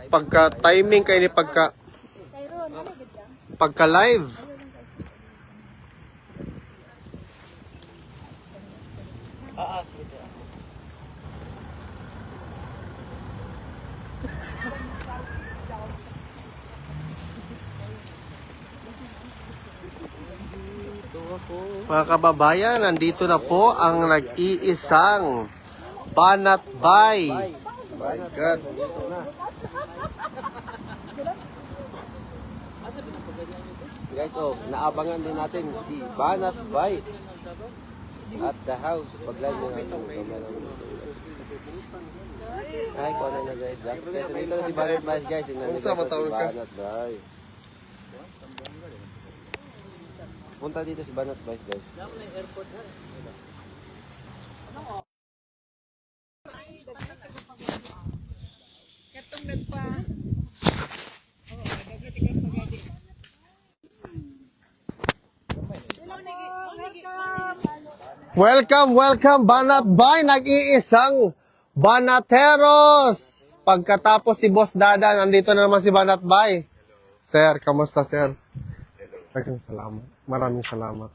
pagka-timing kayo ni pagka-live. Sige. Mga kababayan, nandito na po ang nag-iisang Banat Bay. My God. Guys, naabangan din natin si Banat Bay at the house. Pag-live mo nga ito. Ay, kung ano na guys. Guys, dito na si Banat Bay guys. Tingnan niyo guys si Banat Bay. Punta dito si Banat Bay guys. Welcome Banat Bay, nag-iisang Banateros. Pagkatapos si Boss Dada, nandito na naman si Banat Bay. Sir, kamusta sir? Maraming salamat. Maraming salamat.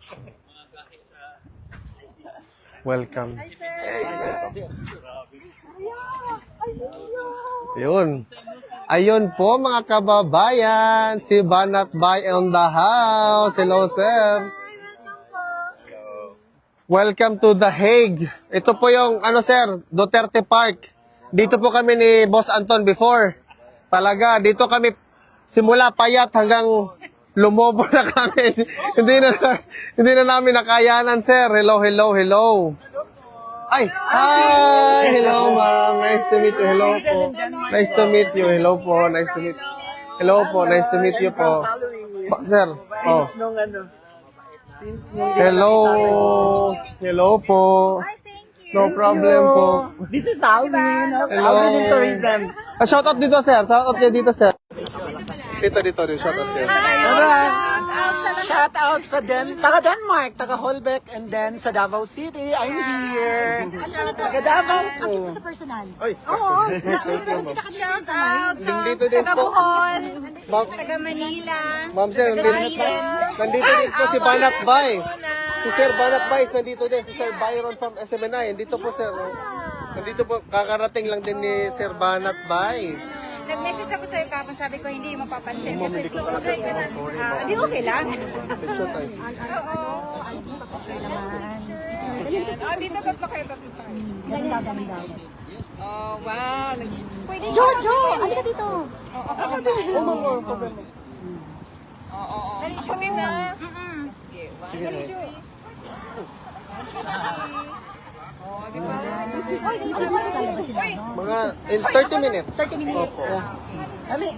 Welcome. Yun. Ayun po mga kababayan, si Banat Bay on the house. Hello sir. Welcome to The Hague. Ito po yung, sir, Duterte Park. Dito po kami ni Boss Anton before. Talaga, dito kami simula payat hanggang lumobo na kami. hindi na namin nakayanan, sir. Hello. Ay, hi! Hello, ma'am. Nice to meet you. Hello po. Nice to meet you. Hello po. Nice to meet you. Hello po. Nice to meet you po. Sir, Hello po. No problem po. This is Alvin. Hello. Alvin in Tourism. Shoutout dito, sir. Shoutout kayo dito, sir. Dito. Shoutout kayo. Shout out sa taga Denmark, taga Holbeck, and then sa Davao City. I'm here. Taga Davao po. Sa personal. Ay. Oo. Shout out sa Dito din taga po. Bohol, Ma'am, taga Manila. ma'am sir, nandito din po si Banat Bay. Si Sir Banat Bay, nandito din. Si Sir Byron from SMNI. Nandito po, sir. Nandito po, kakarating lang din ni Sir Banat Bay. Nag-message ako sa'yo kapag sabi ko hindi mo mapapansin kasi di okay lang. Picture tayo. Dito tatlo kayo. Ganda. Oh, wow. Pwede Jojo, halika dito. Ma'am, problema. Dali, pati na. Mga in 30 minutes. 30 minutes. Dali.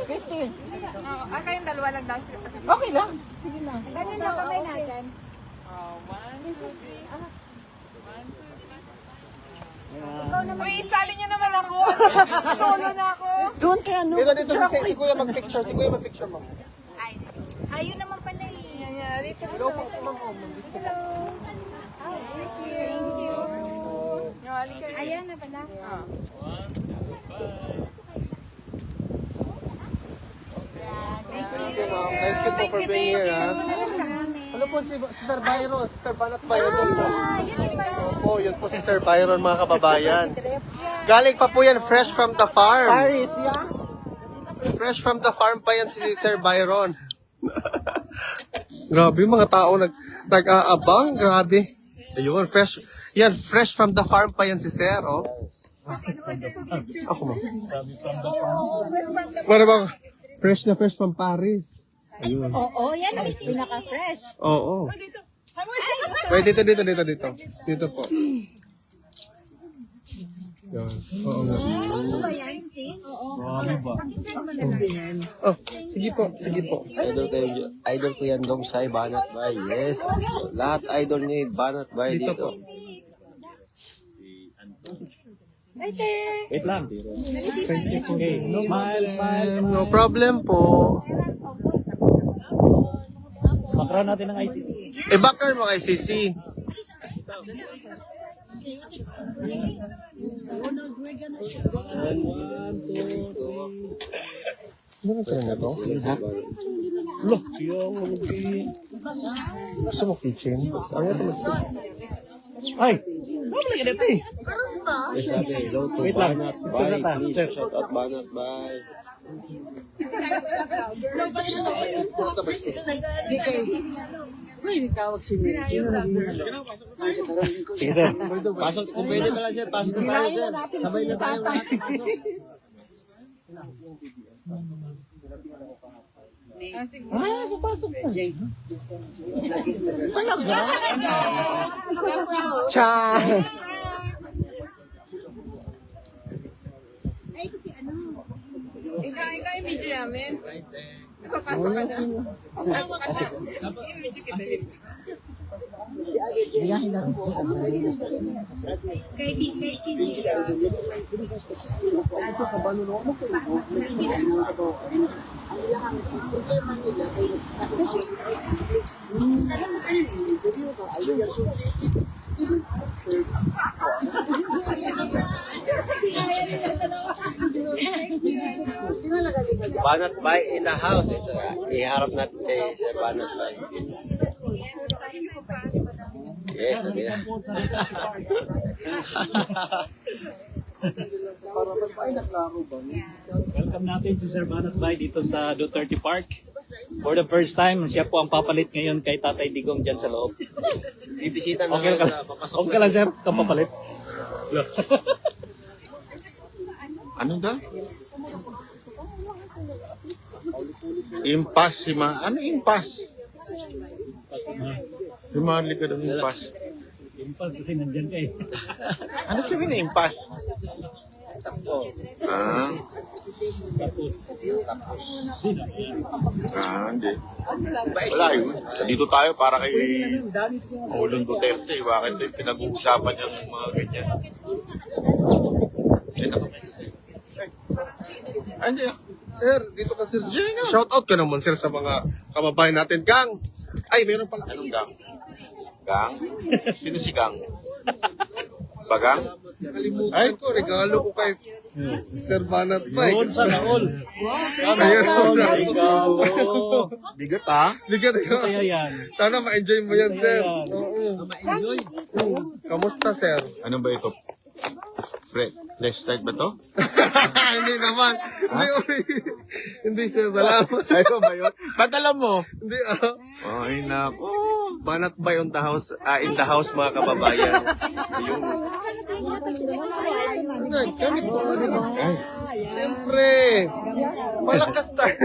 Christy. Kayong dalawa lang daw. Okay lang. Sige lang. Ganyan lang kamay natin. Uy, isali niyo naman ako. Solo na ako. Doon kaya no. Dito, si Kuya mag-picture. Si Kuya mag-picture, ma'am. Ayun naman pala eh. Hello po, ma'am. Thank you. Ayan na pala. Thank you, ma'am. Thank you po for being here, ha. Ano po si Sir Byron? Si Sir Banat Byron po. Opo, yun po si Sir Byron, mga kababayan. Galing pa po yan, fresh from the farm. Paris, yeah. Fresh from the farm pa yan si Sir Byron. Grabe, mga tao nag-aabang. Grabe. Ayun, fresh from the farm pa yan si Sir, oh. Ako mo. Ano ba? Fresh from Paris. Ayun. Oo, yan ang pinaka-fresh. Oo. Wait, dito. Dito po. Yan. Oo nga. Ano ba yan, sis? Oo. Pakisend mo na lang. Oh, sige po. Idol ko yan dong sa Banat Bay. Yes. So, lahat idol ni Banat Bay Dito dito. po. Wait lang. Okay. No problem po. Background natin ng ICT. Backer mo kay CC. Ano ba talaga to? Look, yung mag-i... Gusto mo kitchen? Ano ito mag Ay! Ano lagi dito eh? Yes, sabi, hello to Wait lang. Banat Ito Bay. na ta. Please, Sir. shout out Banat Bay. Uy, tawag si Mary. Sige sir. Pasok, kung pwede pala sir, pasok na tayo sir. Sabay na tayo lahat. Pasok. Cha! Ikaw yung video namin. Napapasok ka na. Pasok ka na. Yung video kita. Banat Bay in the house. Ito, iharap natin kay Sir Banat Bay. Yes, sabi na. Welcome natin si Sir Banat Bay dito sa Duterte Park. For the first time, siya po ang papalit ngayon kay Tatay Digong dyan sa loob. Bibisita na Okay lang ka, na papasok okay na lang sir. sir, kang papalit. Ano daw? Impas si Ma... Ano impas? Si Marley ka daw impas. Impulse kasi nandyan ka eh. Ano sabi na impas? Tapo. Ah, Tapos, hindi. Wala yun. Dito tayo para kay Pangulong Duterte. Bakit yung pinag-uusapan niya ng mga ganyan? Hindi ah. Sir, dito ka sir. Shout out ka naman sir sa mga kababayan natin. Gang! Ay, meron pala. Anong gang? Gang? Sino si Gang? Bagang? Kalimutan ko, regalo ko kay Sir Banat Bay. yun sa laol. Ayun. Bigat ah. Ligat ka. Kaya yan. Sana ma-enjoy mo yan, sir. Ayan. Oo. Kamusta, sir? Ano ba ito? Flash type ba to? Hindi naman. Hindi, sir. Salamat. Ano ba yun? Ba't alam mo? Hindi, Ay, nako. Banat Bay on the house, in the house, mga kababayan. Yung... Gamit mo, di ba? Siyempre. Malakas tayo.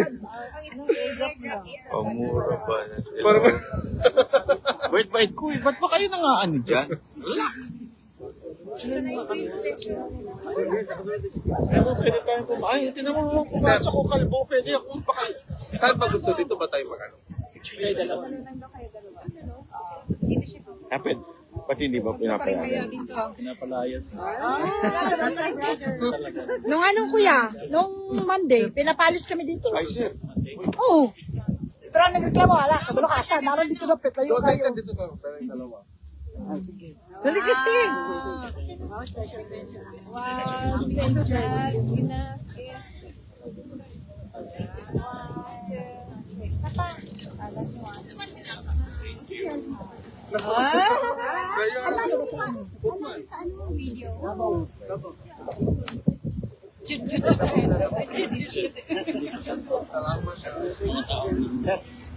Pamura ba? Parang... Wait, kuy. Ba't pa kayo nangaano dyan? Pwede tayo pumain. Tinan mo, pumasok ko kalbo. Pwede akong pakal. Saan ba gusto? Dito ba tayo mag-ano? Hapit. Pati hindi ba pinapayagan? Pinapalayas. Nung anong kuya, nung Monday, pinapalis kami dito. Ay, sir. Oo. Pero ang nagreklamo, ala, kabalo ka, asa, naroon dito na pet, layo Doon tayo, sir. kayo. Dito tayo. Tayo dalawa. Dali kasi.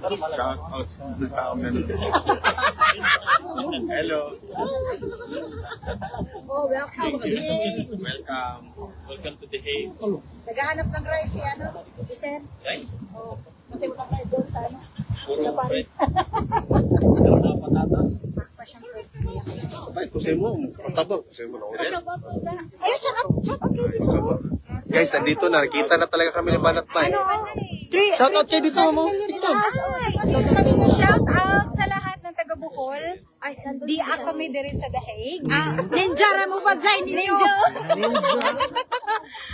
Shout out sa mga tao na Hello. Oh, welcome. Welcome. Welcome to the Hague. Naghahanap ng rice si ano, Isen. Guys, Oh, kasi walang rice doon sa ano, sa Paris. patatas. Ay, kusay mo. Matabang. Kusay mo na ulit. Ayun, shout out kayo dito. Guys, nandito na. Nakita na talaga kami ni Banat Bay. Shout out kayo dito, mo. Sige na. Shout out sa lahat ng taga Bohol. Ay, di ako may diri sa The Hague. Ninja ra mo ba dyan ninyo?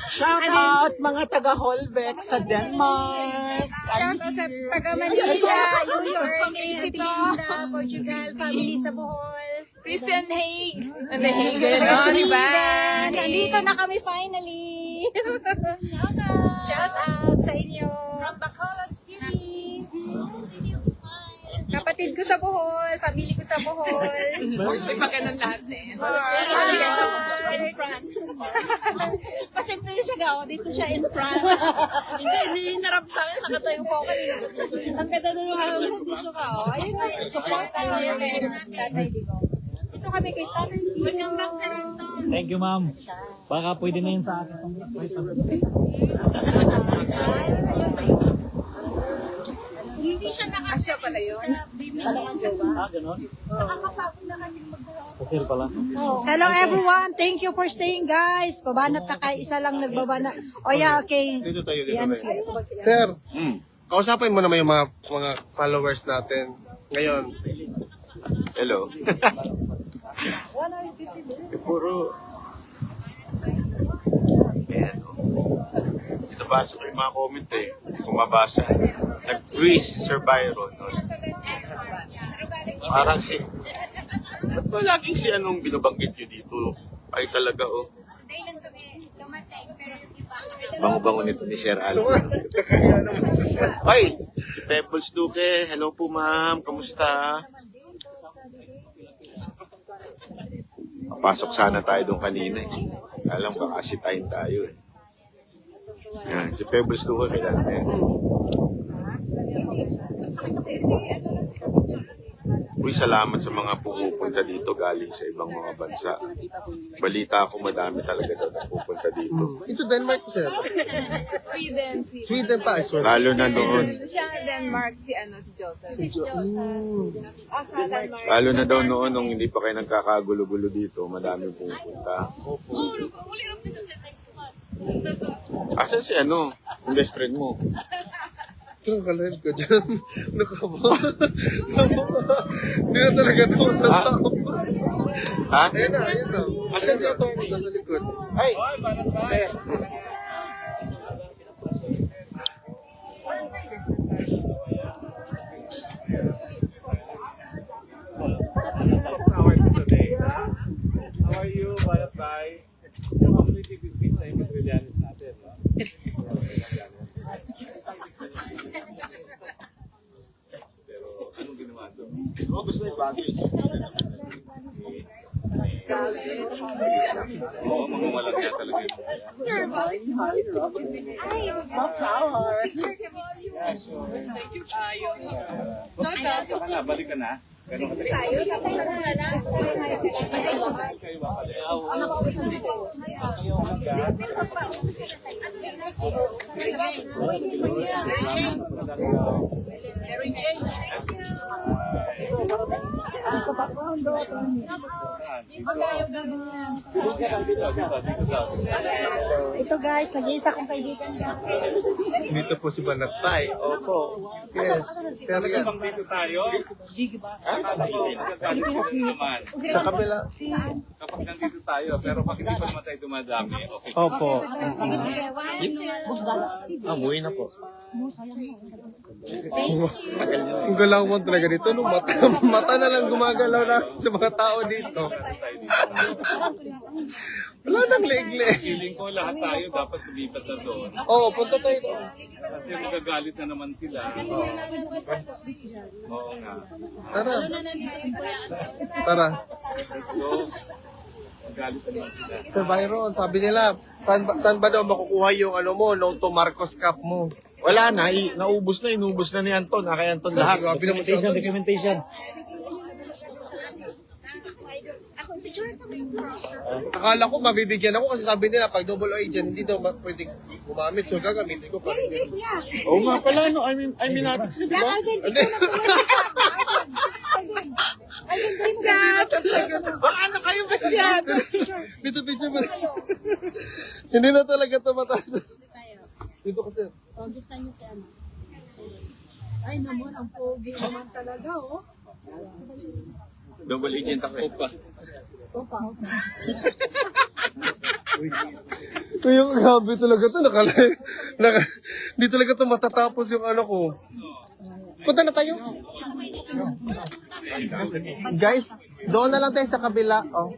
Shout out mga taga Holbeck sa Denmark. Shout out sa taga Manila, New York, Tinda, Portugal, family sa Bohol. Christian Haig. Ano, di ba? Nandito na kami finally. Shout out sa inyo. From Bacolod City. City of Smile. Kapatid ko sa Bohol, family ko sa Bohol. May pa ganun lahat eh. In front. Pasimple siya gawa. Dito siya in front. Hindi narap sa akin. Nakatayo pa ako kanina. Ang ganda na yung hanggang dito ka. Oh. Ayun na. Support tayo kay Tatay Digong. Dito kami kay Tatay Digong. Thank you, ma'am. Baka pwede na yun sa akin. Hindi siya nakasya pala yun. Ah, ganun? Okay pala. Hello everyone. Thank you for staying guys. Babanat na kayo. Isa lang nagbabana. O yeah, okay. Dito tayo, dito Yan, tayo. Sir, kausapin mo naman yung mga followers natin ngayon. Hello. Puro. Ayan, ito basa ko yung mga comment eh. Kung mabasa. Nag-freeze si Sir Byron. No? Parang si... Ba't ba laging si anong binabanggit nyo dito? Ay talaga oh. Today lang kami dumating, pero yung iba. Bango-bango nito ni Sir Alvin. Ay! Si Pebbles Duque. Hello po ma'am. Kamusta? Papasok sana tayo doon kanina eh. Alam ka kasi time tayo eh. Yan, si Pebbles Duque kailan eh. Uy, salamat sa mga pumupunta dito galing sa ibang mga bansa. Balita ako madami talaga daw na pupunta dito. Ito Denmark, sir. Sweden. Sweden pa, sir. Lalo na noon. Siya Denmark, si Joseph. Lalo na daw noon nung hindi pa kayo nagkakagulo-gulo dito, madami pumupunta. Uli naman siya sa next month. Asan si ano? Yung best friend mo? Ito ang kalive ko dyan. Nakaba. Hindi na talaga ito matatapos. Ha? Ayun na, ayun na. Asan si attorney? Sa likod. Ay! How are you, Balatay? Yung community biscuit na yung Brillianis natin, no? Pero anong ginawa doon? Oh, gusto yung bago yun. Oo, mga walang nga talaga yun. Sir, thank you tayo. Baka na, balik ka na. Ganun ka Tayo, tapos na na. kayo ba pala? Ito guys, nag-iisa kong kaibigan dyan. Dito po si Banatay. Opo. Yes. Sir, Kapag dito tayo, akala ko magagalit sila naman. sa kabila. Kapag nandito tayo, pero pag hindi pa naman tayo dumadami, okay. Opo. Umuwi na po. Ang galawan talaga dito. No? Mata na lang gumagalaw na sa mga tao dito. Wala nang leeg-leeg. Feeling ko lahat tayo dapat lumipat na doon. Oo, punta tayo doon. Kasi magagalit na naman sila. Oo nga. Tara. Tara. So, magalit na naman sila. Sir Byron, sabi nila, saan ba daw makukuha yung ano mo, Noto Marcos Cup mo? Wala na, naubos na, inubos na ni Anton. Kay Anton lahat. Grabe naman sa Documentation. Akala ko mabibigyan ako kasi sabi nila pag double agent hindi daw pwedeng gumamit so gagamitin ko pa rin yun. Oo nga pala, no? I mean natin sila, di ba? Baka ano kayo masyado? Pito-pito mo. Hindi na talaga ito matado. Dito kasi. O, kita niyo si ano. Ay naman, ang pogi naman talaga, oh. Double agent ako eh. Opa. Yung grabe talaga ito. Di talaga ito matatapos yung ano ko. Punta na tayo. Guys, doon na lang tayo sa kabila. Oh.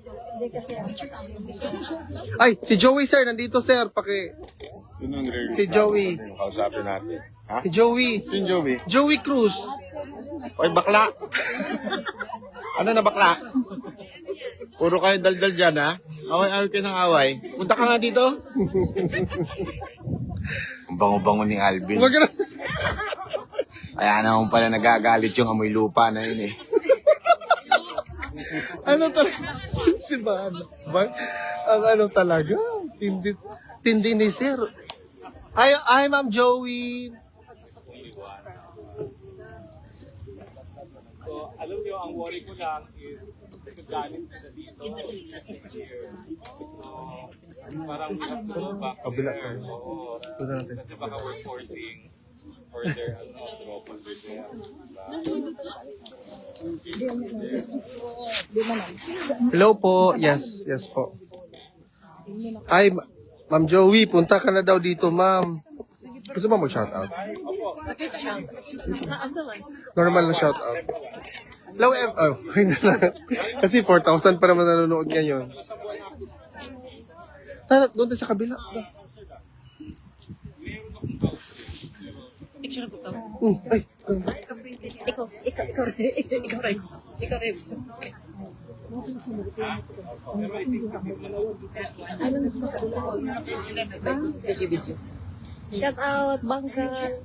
Ay, si Joey sir, nandito sir. Si Joey. Kausapin natin. Ha? Si Joey. Sino Joey? Joey Cruz. Oy, bakla. Ano na bakla? Puro kayo daldal dyan, ha? Away-away kayo ng away. Punta ka nga dito. Ang bango-bango ni Alvin. Wag na. Kaya naman pala nagagalit yung amoy lupa na yun eh. Ano talaga? Sinsibahan. Ang ano talaga? Tindi ni sir. Hi, Ma'am Joey. So, alam niyo, ang worry ko lang is nagagalit sa dito next year. So, parang we have to go back there. Oo. Kasi baka we're forcing further trouble with them. Hello po. Yes po. Ay, Ma'am Joey, punta ka na daw dito, ma'am. Gusto mo mag-shoutout? Normal na shoutout. Hello, kasi 4,000 pa naman nanonood ngayon. Tara, doon tayo sa kabila. Picture ko ka. Ay, Ikaw rin. Shout out, Bangkal.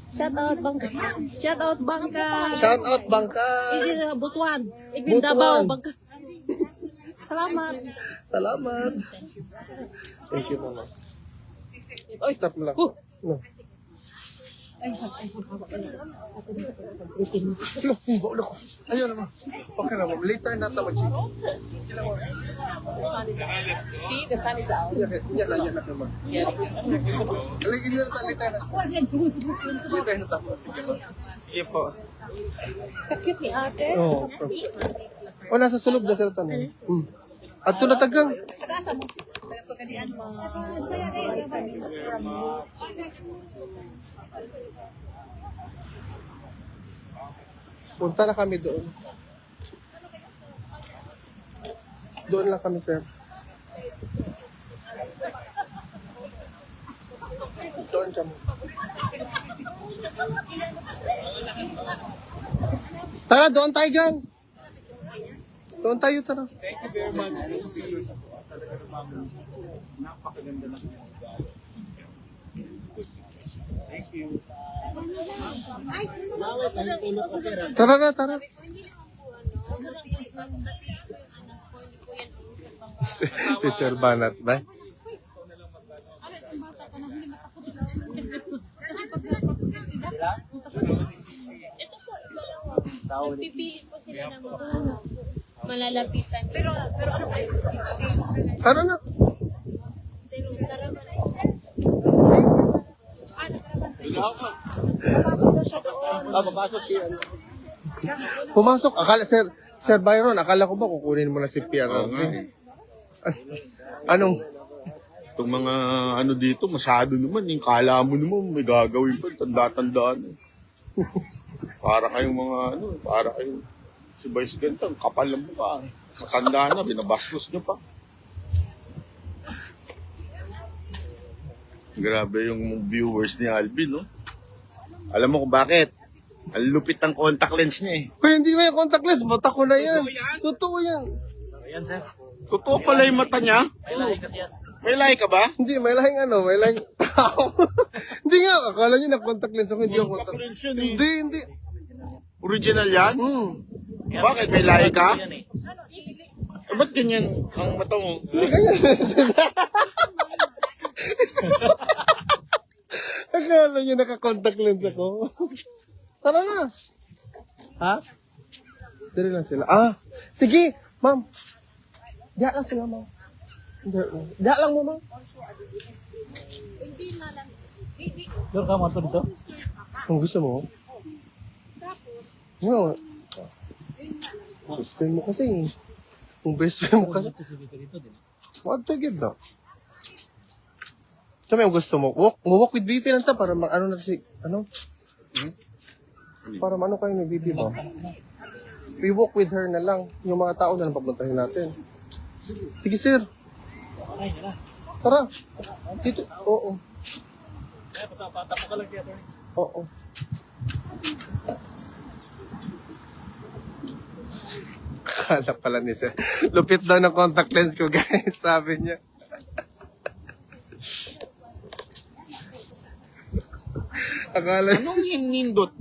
Shout out, Bangkal. Shout out, Bangkal. shoutout Bangkal. This is Butuan. Butuan. Igmin Davao, Bangkal. Salamat. Salamat. Thank you, mama. Ay, stop mo lang. No. Look. Ayun naman. Okay naman. Later na ito mag-check. See, the sun is out. Yan na naman. Aligin nyo na ito. Later na. Later na ito. Sige po. Cute ni ate. Oo. O, nasa sulog na sila tanong. At ito na tagang. Punta na kami doon. Doon lang kami, sir. Doon kami. Tara, doon tayo, gang. Doon tayo, tara. Thank you very much. Talaga naman, napakaganda ng Thank you. Tara. Si Sir Banat ba? Pipili po sila ng mga malalapitan. Pero ano kayo? Tara na. Pumasok. Akala, Sir Byron, akala ko ba kukunin mo na si Pierre? Anong? Itong mga ano dito, masyado naman. Yung kala mo naman, may gagawin pa. Tanda-tandaan. Para kayong mga para kayong si Vice Ganda, ang kapal ng mukha. Matanda na, binabastos nyo pa. Grabe yung viewers ni Alvin, no? Alam mo kung bakit? Ang lupit ng contact lens niya eh. Kaya hindi ko yung contact lens, bata ko na yan. Totoo yan. Ayan, sir. Totoo pala yung mata niya. May lahi kasi yan. May lahi ka ba? Hindi, may lahing may lahing tao. Hindi nga, akala nyo na contact lens ako, hindi yung contact lens. Hindi. Original yan? Bakit? May lahi ka? Ba't ganyan ang mata mo? Hindi ganyan. Akala nyo naka-contact lens ako. Tara na. Ha? Dali lang sila. Sige, ma'am. Diya lang sila, ma'am. Diya lang mo, ma'am. Sir, kama ito dito? Kung gusto mo. No. Best friend mo kasi. Kung best friend mo kasi. What to give na? Sabi yung gusto mo. Walk with BP lang ta para ano na si, ano? Para ano kayo ni Bibi ba? We walk with her na lang. Yung mga tao na lang papuntahin natin. Sige, sir. Ay, na. Tara. Dito. Oo. Patapa ka lang siya, attorney. Oo. Akala pala ni sir. Lupit daw ng contact lens ko, guys. Sabi niya. Akala niya. Anong nindot?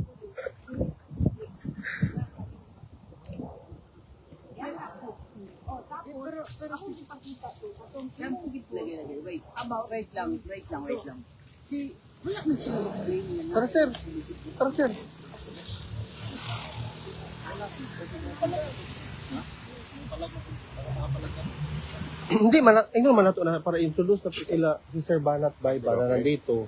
Tara, sir. Tara, sir. Hindi man ino man nato na para introduce na po sila si Sir Banat Bay para nandito.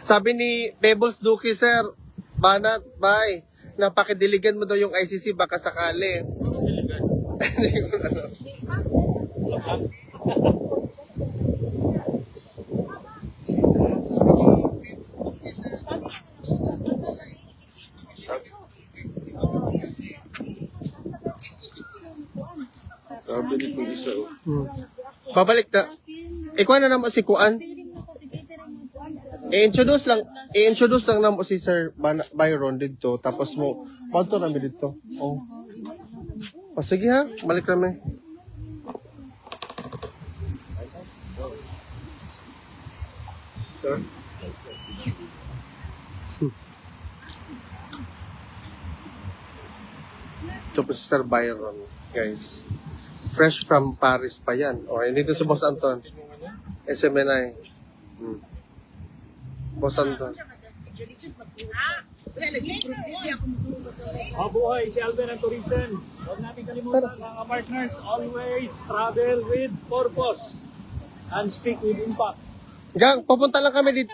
Sabi ni Pebbles Duki, Sir Banat Bay, napakidiligan mo daw yung ICC baka sakali. Sabi ni Pulisa, Pabalik na. Ikaw na naman si Kuan. I-introduce lang namo si Sir Byron dito. Tapos mo, panto namin dito. Oh. O sige ha, balik kami. Sir? Ito po si Sir Byron, guys. Fresh from Paris pa yan. O, dito si Boss Anton. SMNI. Boss Anton. Mabuhay si Alvin Antorizen. Huwag natin kalimutan mga partners, always travel with purpose and speak with impact. Gang, pupunta lang kami dito.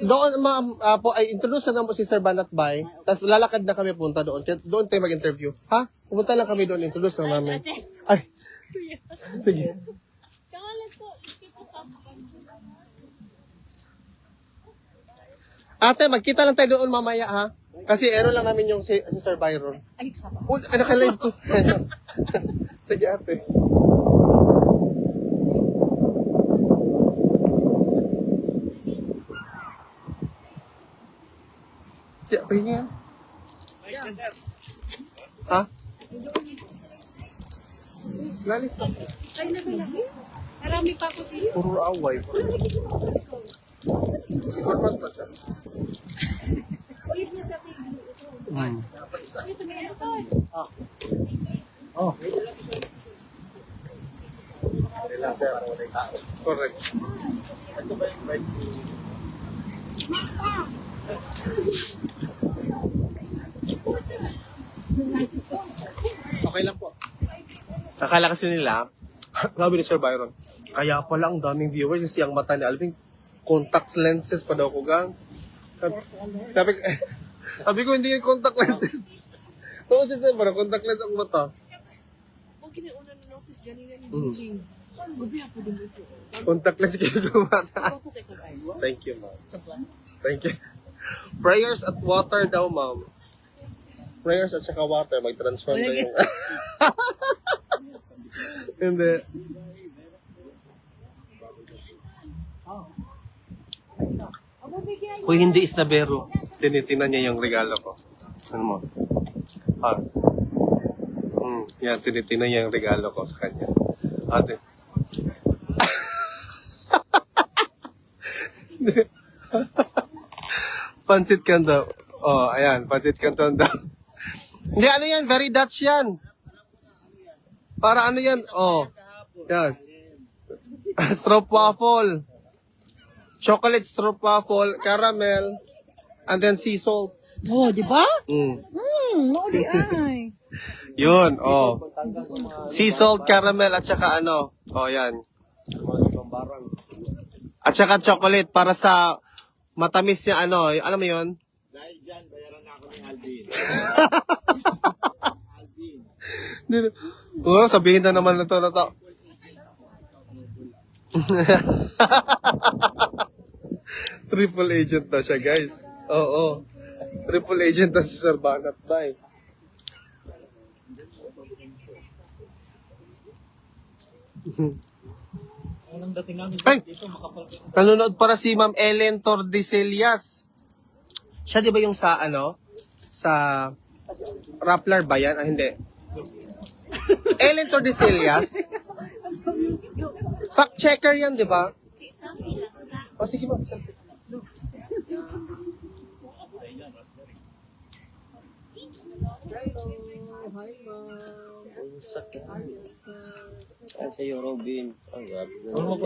Doon, ma'am, po, ay introduce na mo si Sir Banat Bay. Tapos lalakad na kami punta doon. Doon tayo mag-interview. Ha? Pupunta lang kami doon, introduce lang namin. Ay. Sige. Ate, magkita lang tayo doon mamaya, ha? Kasi lang namin yung si Sir Byron. Nakalive ko. Sige, ate. Siya, pahinga yan. Ha? Lalis na. Marami pa ako siya. Puro away. Scorpion pa siya. Ulit niya sa video. Ito may ano to. Oh. Correct. Okay lang po. Akala kasi nila, sabi ni Sir Byron, kaya pala ang daming viewers kasi ang mata ni Alvin, contact lenses pa daw ko, gang. Sabi ko, hindi yung contact lenses. Oo siya sir, parang contact lens ang mata. Contact lens kayo yung mata. Thank you, ma'am. Thank you. Prayers at water daw, ma'am. Prayers at saka water, mag-transform na yung... Hindi. Kung hindi isnabero, tinitingnan niya yung regalo ko. Ano mo? Yan, tinitingnan niya yung regalo ko sa kanya. Ate. Pansit Canton. Oh, ayan, Pansit Canton daw. Hindi, ano yan? Very Dutch yan. Para ano yan? Oh, yan. Stroopwafel. Chocolate stroopwafel, caramel, and then sea salt. Oh, di ba? Mm. Di ay. Yun, oh. Sea salt, caramel, at saka ano. Oh, yan. Mga ibang barang. At saka chocolate para sa matamis niya ano, alam mo yun? Dahil dyan, bayaran na ako ni Alvin. Oo, sabihin na naman na to. Triple agent na siya, guys. Oo. Triple agent na si Sir Banat Bay. Anong dating namin Ay! dito, makapal. Nanonood para si Ma'am Ellen Tordesillas. Siya di ba yung sa ano? Sa Rappler ba yan? Ah, hindi. Ellen Tordesillas. Fact checker yan, di ba? O sige ma'am, selfie. Hi ma'am. Ay, sa'yo, Robin. Ang grabe.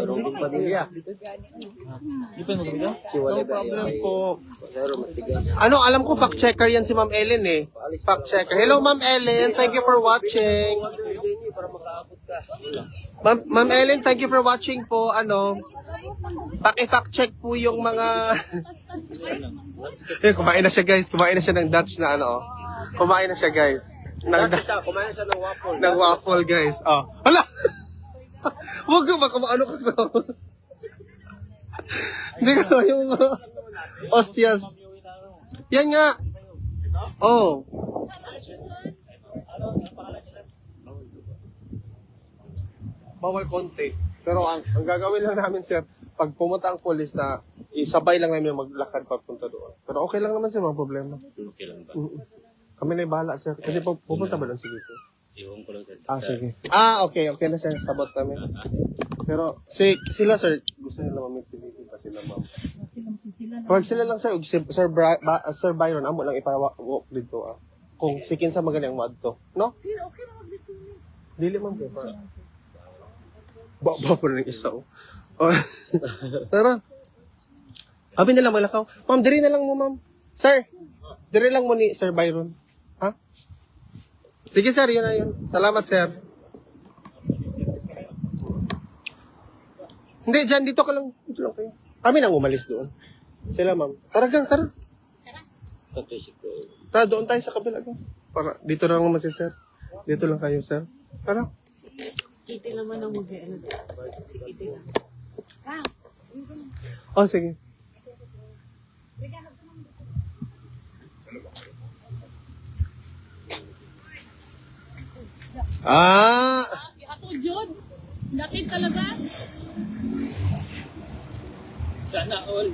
Robin Padilla. Di pa mo gamitin? Si No Wale problem po. Pero matigas. Ano, alam ko fact checker yan si Ma'am Ellen eh. Fact checker. Hello Ma'am Ellen, thank you for watching. Ma'am Ellen, thank you for watching po. Ano, paki-fact check po yung mga... Eh, kumain na siya guys. Kumain na siya ng Dutch na ano. Kumain na siya guys. Kumain siya ng waffle. Ng waffle guys. Oh. Hala! Huwag ka ba kumaano ka sa... Hindi ka yung ostias. Yan nga. Oh. Bawal konti. Pero ang gagawin lang namin sir, pag pumunta ang polis na isabay lang namin maglakad papunta doon. Pero okay lang naman sir, mga problema. Okay lang ba? Kami na bahala sir. Kasi pupunta ba doon sige po? Iwan ko lang sa Sige. Okay. Okay na sir. Sabot namin. Pero sila sir, gusto nila mamit si Vicky pa sila ma'am. Pag sila lang sir, ug Sir Byron, amo lang ipawalk dito ah. Kung sikin sa magaling mo adto, no? Sir, okay na dito. Dili man po pa. Ba po ng isa oh. Tara. Abi na lang malakaw. Ma'am, diri na lang mo ma'am. Sir, diri lang mo ni Sir Byron. Ha? Sige sir, yun na yun. Salamat sir. Hindi, dyan, dito ka lang. Dito lang kayo. Kami nang umalis doon. Sila, ma'am. Tara, gang, tara. Tara, doon tayo sa kabila, gang. Para, dito lang naman si sir. Dito lang kayo, sir. Tara. Kitty naman ang mag-ano. Si Kitty lang. Oh, sige. Ato, John. Lapit talaga. Sana all.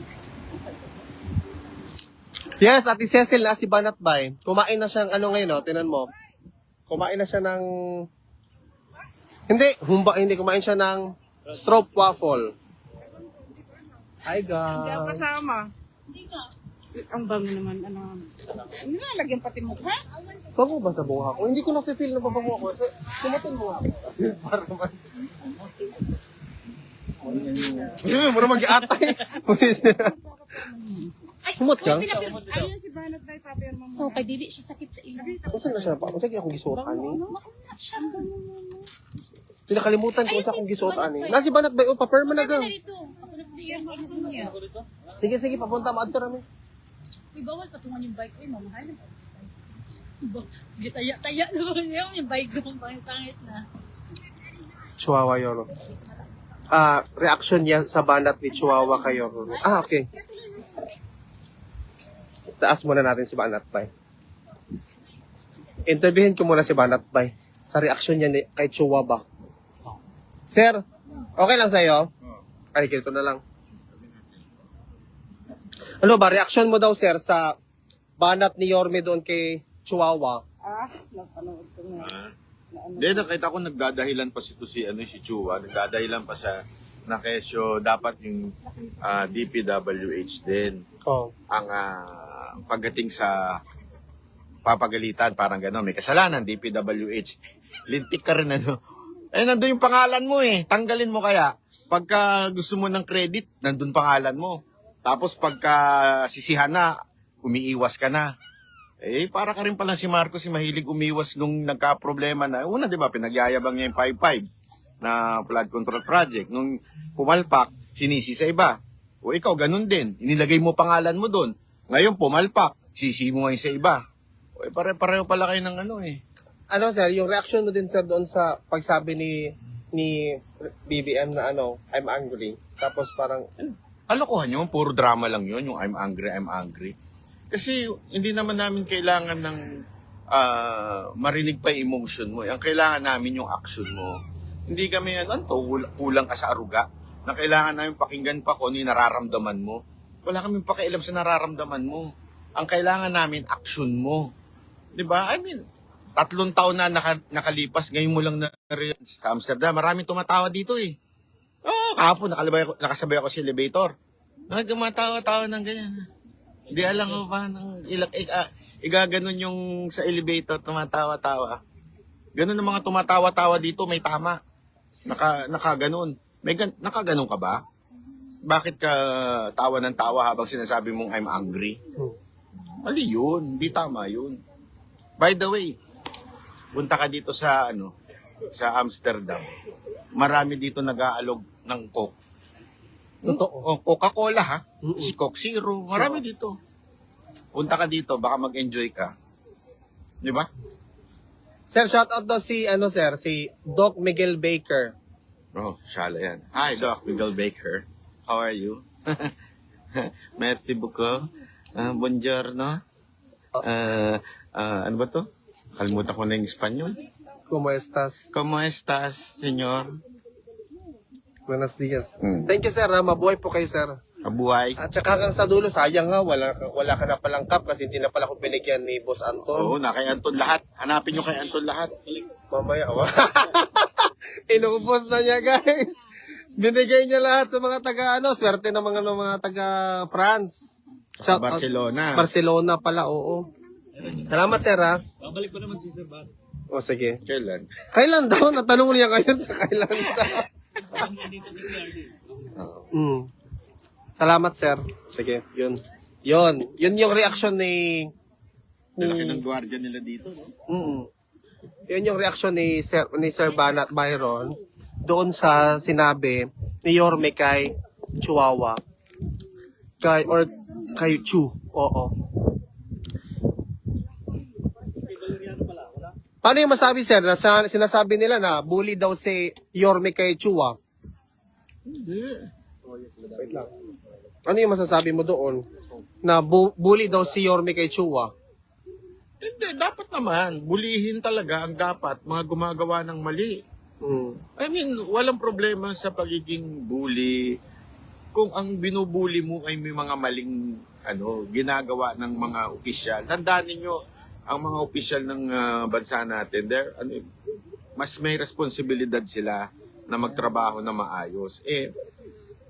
Yes, Ate Cecil na si Banat Bay. Kumain na siyang ano ngayon, no? Tinan mo. Kumain na siya ng... Hindi kumain siya ng stroop waffle. Hi, guys. Hindi ako kasama. Hindi ka. Ang bango naman, ano. Nilalagyan pati mukha. Bango ba sa buha ko? Hindi ko na-feel na babango ako. Sumatin mo ako. Para naman. Mura mag-iatay. Humot ka? Ayun si Banat Bay, papirma mo. Okay, dili siya sakit sa ilo. Saan na siya pa? Sige akong gisuot ani. Mauna siya. Pinakalimutan ko sa akong gisuot ani. Nasi Banat Bay, pa-perma na gang. Dito. Ako na bigyan mo niya. Sige, papunta mo. Adto namin. Uy, bawal patungan yung bike. Uy, mamahal na. Taya naman yung bike ko. Pangit na. Chihuahua yun. Reaction niya sa banat ni Chihuahua kayo. Okay. Taas muna natin si Banat Bay. Interviewin ko muna si Banat Bay sa reaction niya kay Chihuahua. Sir, okay lang sa'yo? Ay, ganito na lang. Ano ba, reaction mo daw, sir, sa banat ni Yorme doon kay Chihuahua? Napanood ko nga. Hindi, nakita ko nagdadahilan pa si Chua. Nagdadahilan pa siya na kesyo dapat yung DPWH din. Oh. Ang pagdating sa papagalitan, parang gano'n. May kasalanan, DPWH. Lintik ka rin, ano. Nandun yung pangalan mo eh. Tanggalin mo kaya. Pagka gusto mo ng credit, nandun pangalan mo. Tapos pagka sisihan na, umiiwas ka na. Para ka rin pala si Marcos, si mahilig umiwas nung nagka-problema na. Una, di ba, pinagyayabang niya yung 5-5. na flood control project. Nung pumalpak, sinisi sa iba. O ikaw, ganun din. Inilagay mo pangalan mo doon. Ngayon, pumalpak, sisi mo ngayon sa iba. O pare-pareho pala kayo ng ano eh. Ano sir, yung reaction mo din sir doon sa pagsabi ni BBM na ano, I'm angry. Tapos parang, Alokohan yun, puro drama lang yun, yung I'm angry. Kasi hindi naman namin kailangan ng marinig pa yung emotion mo. Ang kailangan namin yung action mo. Hindi kami, kulang ka sa aruga. Na kailangan namin pakinggan pa kung ano yung nararamdaman mo. Wala kaming pakialam sa nararamdaman mo. Ang kailangan namin, action mo. Diba? I mean, 3 taon na nakalipas, ngayon mo lang na sa Amsterdam. Maraming tumatawa dito eh. Oo, kahapon nakasabay ako sa elevator. Nagmatawa-tawa ng ganyan. Hindi alam ko pa nang igaganon yung sa elevator, tumatawa-tawa. Ganun ang mga tumatawa-tawa dito, may tama. Nakaganon. Nakaganon ka ba? Bakit ka tawa ng tawa habang sinasabi mong I'm angry? Mali yun, hindi tama yun. By the way, punta ka dito sa Amsterdam. Marami dito nag-aalog ng Coke. totoo. Coca-Cola ha? Si Coke Zero, marami dito. Punta ka dito, baka mag-enjoy ka. Di ba? Sir, shoutout daw si Doc Miguel Baker. Oh, shala yan. Hi, Doc Miguel Baker. How are you? Merci beaucoup. Buongiorno. Ano ba to? Kalimutan ko na yung Espanyol. ¿Cómo estás? ¿Cómo estás, señor? Buenos días. Thank you sir, mabuhay po kayo sir. Kabuhay. At saka hanggang sa dulo, sayang nga, wala ka na palang cup kasi hindi na pala ako binigyan ni Boss Anton. Oo, na kay Anton lahat. Hanapin nyo kay Anton lahat. Mamaya, inubos na niya guys. Binigay niya lahat sa mga swerte ng mga taga France. Shout out. Barcelona pala, oo. Salamat sir ha. Babalik pa naman si Sir Bat. O sige. Kailan? Kailan daw? Natanong niya ngayon sa kailan daw. Salamat sir. Sige, yun. Yun yung reaction ni Laki ng gwardiya nila dito, no? Yun yung reaction ni Sir Banat Byron doon sa sinabi ni Yorme kay Chihuahua. Kay Chu. Oo. Paano yung masabi sir na sinasabi nila na bully daw si Yorme kay Chua? Hindi. Wait lang. Ano yung masasabi mo doon? Na bully daw si Yorme kay Chua? Hindi, dapat naman. Bulihin talaga ang dapat mga gumagawa ng mali. I mean, walang problema sa pagiging bully. Kung ang binubuli mo ay may mga maling ginagawa ng mga opisyal. Tandaan ninyo, ang mga opisyal ng bansa natin, mas may responsibilidad sila na magtrabaho na maayos.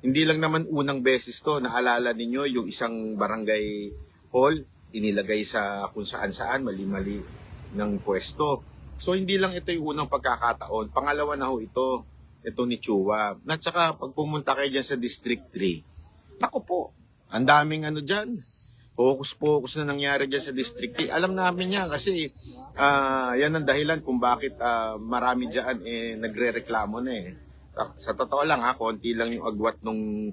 Hindi lang naman unang beses to, naalala ninyo yung isang barangay hall, inilagay sa kung saan-saan, mali-mali ng pwesto. So hindi lang ito yung unang pagkakataon. Pangalawa na ho ito ni Chua. At saka pag pumunta kayo dyan sa District 3, naku po, ang daming dyan. Focus na nangyari dyan sa District 3. Alam namin yan kasi yan ang dahilan kung bakit marami dyan nagre-reklamo na Sa totoo lang konti lang yung agwat nung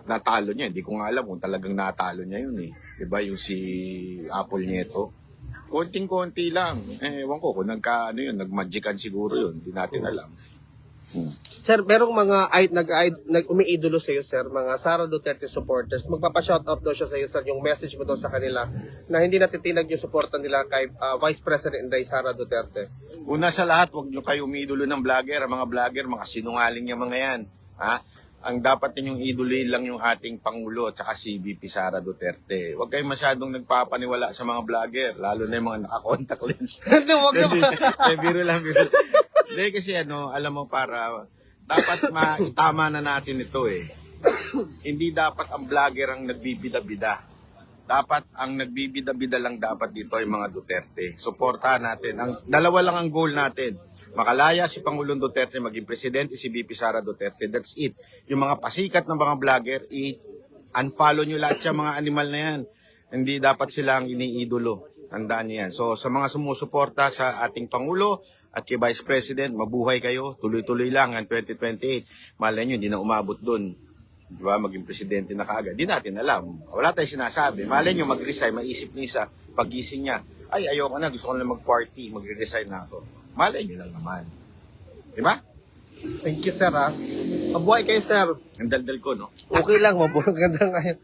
natalo niya. Hindi ko nga alam kung talagang natalo niya yun Diba yung si Apple Nieto? Konting-konti lang. Ewan ko kung nagmagican siguro yun. Hindi natin alam. Sir, merong mga umiidolo sa iyo, sir, mga Sara Duterte supporters. Magpapa-shoutout daw siya sa iyo, sir, yung message mo daw sa kanila na hindi natitinag yung suporta nila kay Vice President Inday Sara Duterte. Una sa lahat, huwag nyo kayo umiidolo ng vlogger. Ang mga vlogger, mga sinungaling yung mga yan. Ang dapat ninyong idolin lang yung ating Pangulo at saka si VP Sara Duterte. Huwag kayong masyadong nagpapaniwala sa mga vlogger, lalo na yung mga naka-contact lens. Hindi, huwag naman. Biro lang. Hindi kasi alam mo dapat maitama na natin ito Hindi dapat ang vlogger ang nagbibida-bida. Dapat ang nagbibida-bida lang dapat dito ay mga Duterte. Suportahan natin. Dalawa lang ang goal natin. Makalaya si Pangulong Duterte, maging presidente si VP Sara Duterte. That's it. Yung mga pasikat ng mga vlogger, unfollow nyo lahat yung mga animal na yan. Hindi dapat sila ang iniidolo. Tandaan niyo yan. So sa mga sumusuporta sa ating Pangulo at kay Vice President, mabuhay kayo. Tuloy-tuloy lang ang 2028. Malay nyo, hindi na umabot dun. Di ba? Maging presidente na kaagad. Di natin alam. Wala tayong sinasabi. Malay nyo mag-resign, maisip niya sa pagising niya. Ay, ayoko na. Gusto ko na mag-party. Magre-resign na ako. Malay nyo lang naman. Di ba? Thank you, sir, ha. Mabuhay kayo, sir. Ang daldal ko, no? Okay lang, mabuhay. Ganda ngayon.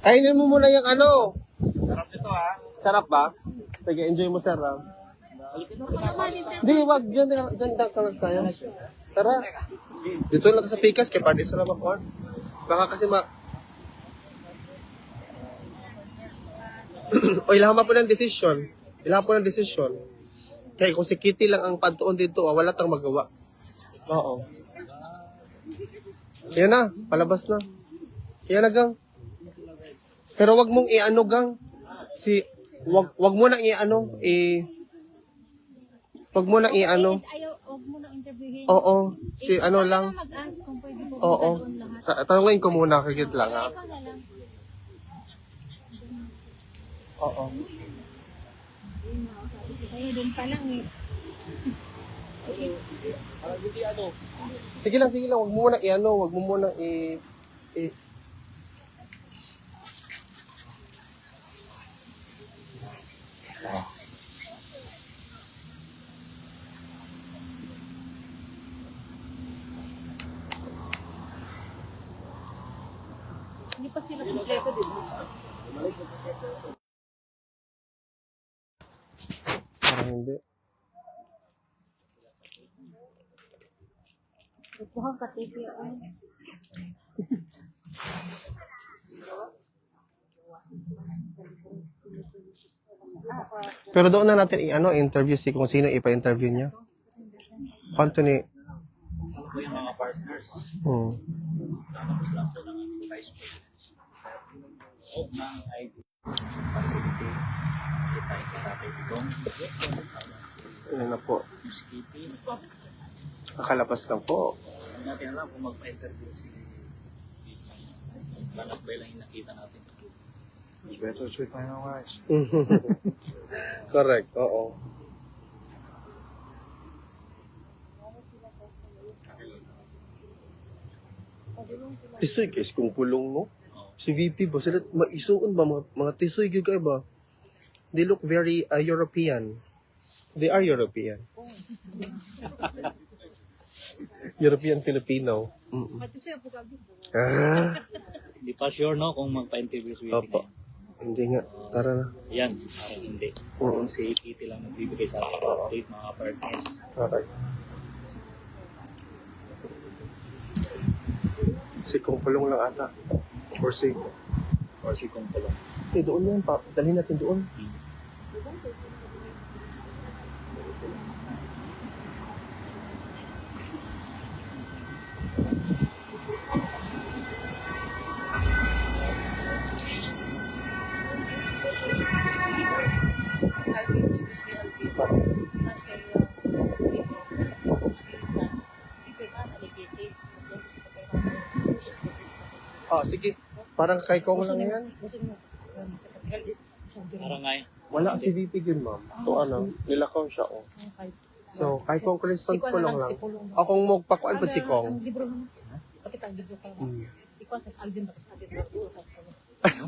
Kainin mo muna yung ano. Sarap nito, ha? Sarap ba? Sige, enjoy mo, sir, ha. Hindi, wag. Diyan lang sa tayo. Tara. Dito na sa Pikas, kay Padre Salamat ko. Baka kasi o, ilahan po ng desisyon. Ilahan po ng desisyon. Kaya kung si Kitty lang ang pantuon dito, wala tang magawa. Oo. Yan na, palabas na. Yan na, gang. Pero wag mong i-ano, gang. Wag mo na i-ano, wag mo na i-ano. Ayaw, huwag mo na interviewin. Oo, si ano lang. Mag-ask kung pwede po Oo. doon lahat. Tanungin ko muna, kagit lang, ha. Ikaw na lang. Oo. Sa'yo doon pa lang eh. Sige lang, wag mo muna i-ano, wag mo muna Hindi pa sila kompleto din. Parang hindi. Bukhang ka-TV ako. Pero doon na natin i-ano, interview si kung sino ipa-interview niya. Kanto ni... Ano na po? Nakalabas lang po. natin alam kung magpa-interview si Banat Bay lang yung nakita natin. It's better to with my own eyes. Correct, oo. Tisoy guys, kung pulong mo. Si VP ba, sila maisuon ba, mga tisoy gyud kay ba? They look very European. They are European. European Filipino. Ah, Hindi pa sure no kung magpa-interview si Vicky. opo. Hindi nga. Tara na. Yan, parang hindi. Oo. Kung si Kitty lang nagbibigay sa ating update mga partners. Correct. Si Kung Pulong lang ata. Or si... Or si Kung Pulong. Doon yan pa. Dalhin natin doon. Excuse me, Alvin. Kasi season, hindi ka alligator. Sige. Parang kay Kong lang yan. Parang nga Wala si VP yun, ma'am. So ano, nilakaw siya, oh. So, kay Kong Criston Pulong lang. Akong magpakuan pa si Kong. Libro naman. Pakita ang libro ka. Ikaw sa Alvin ba sa atin?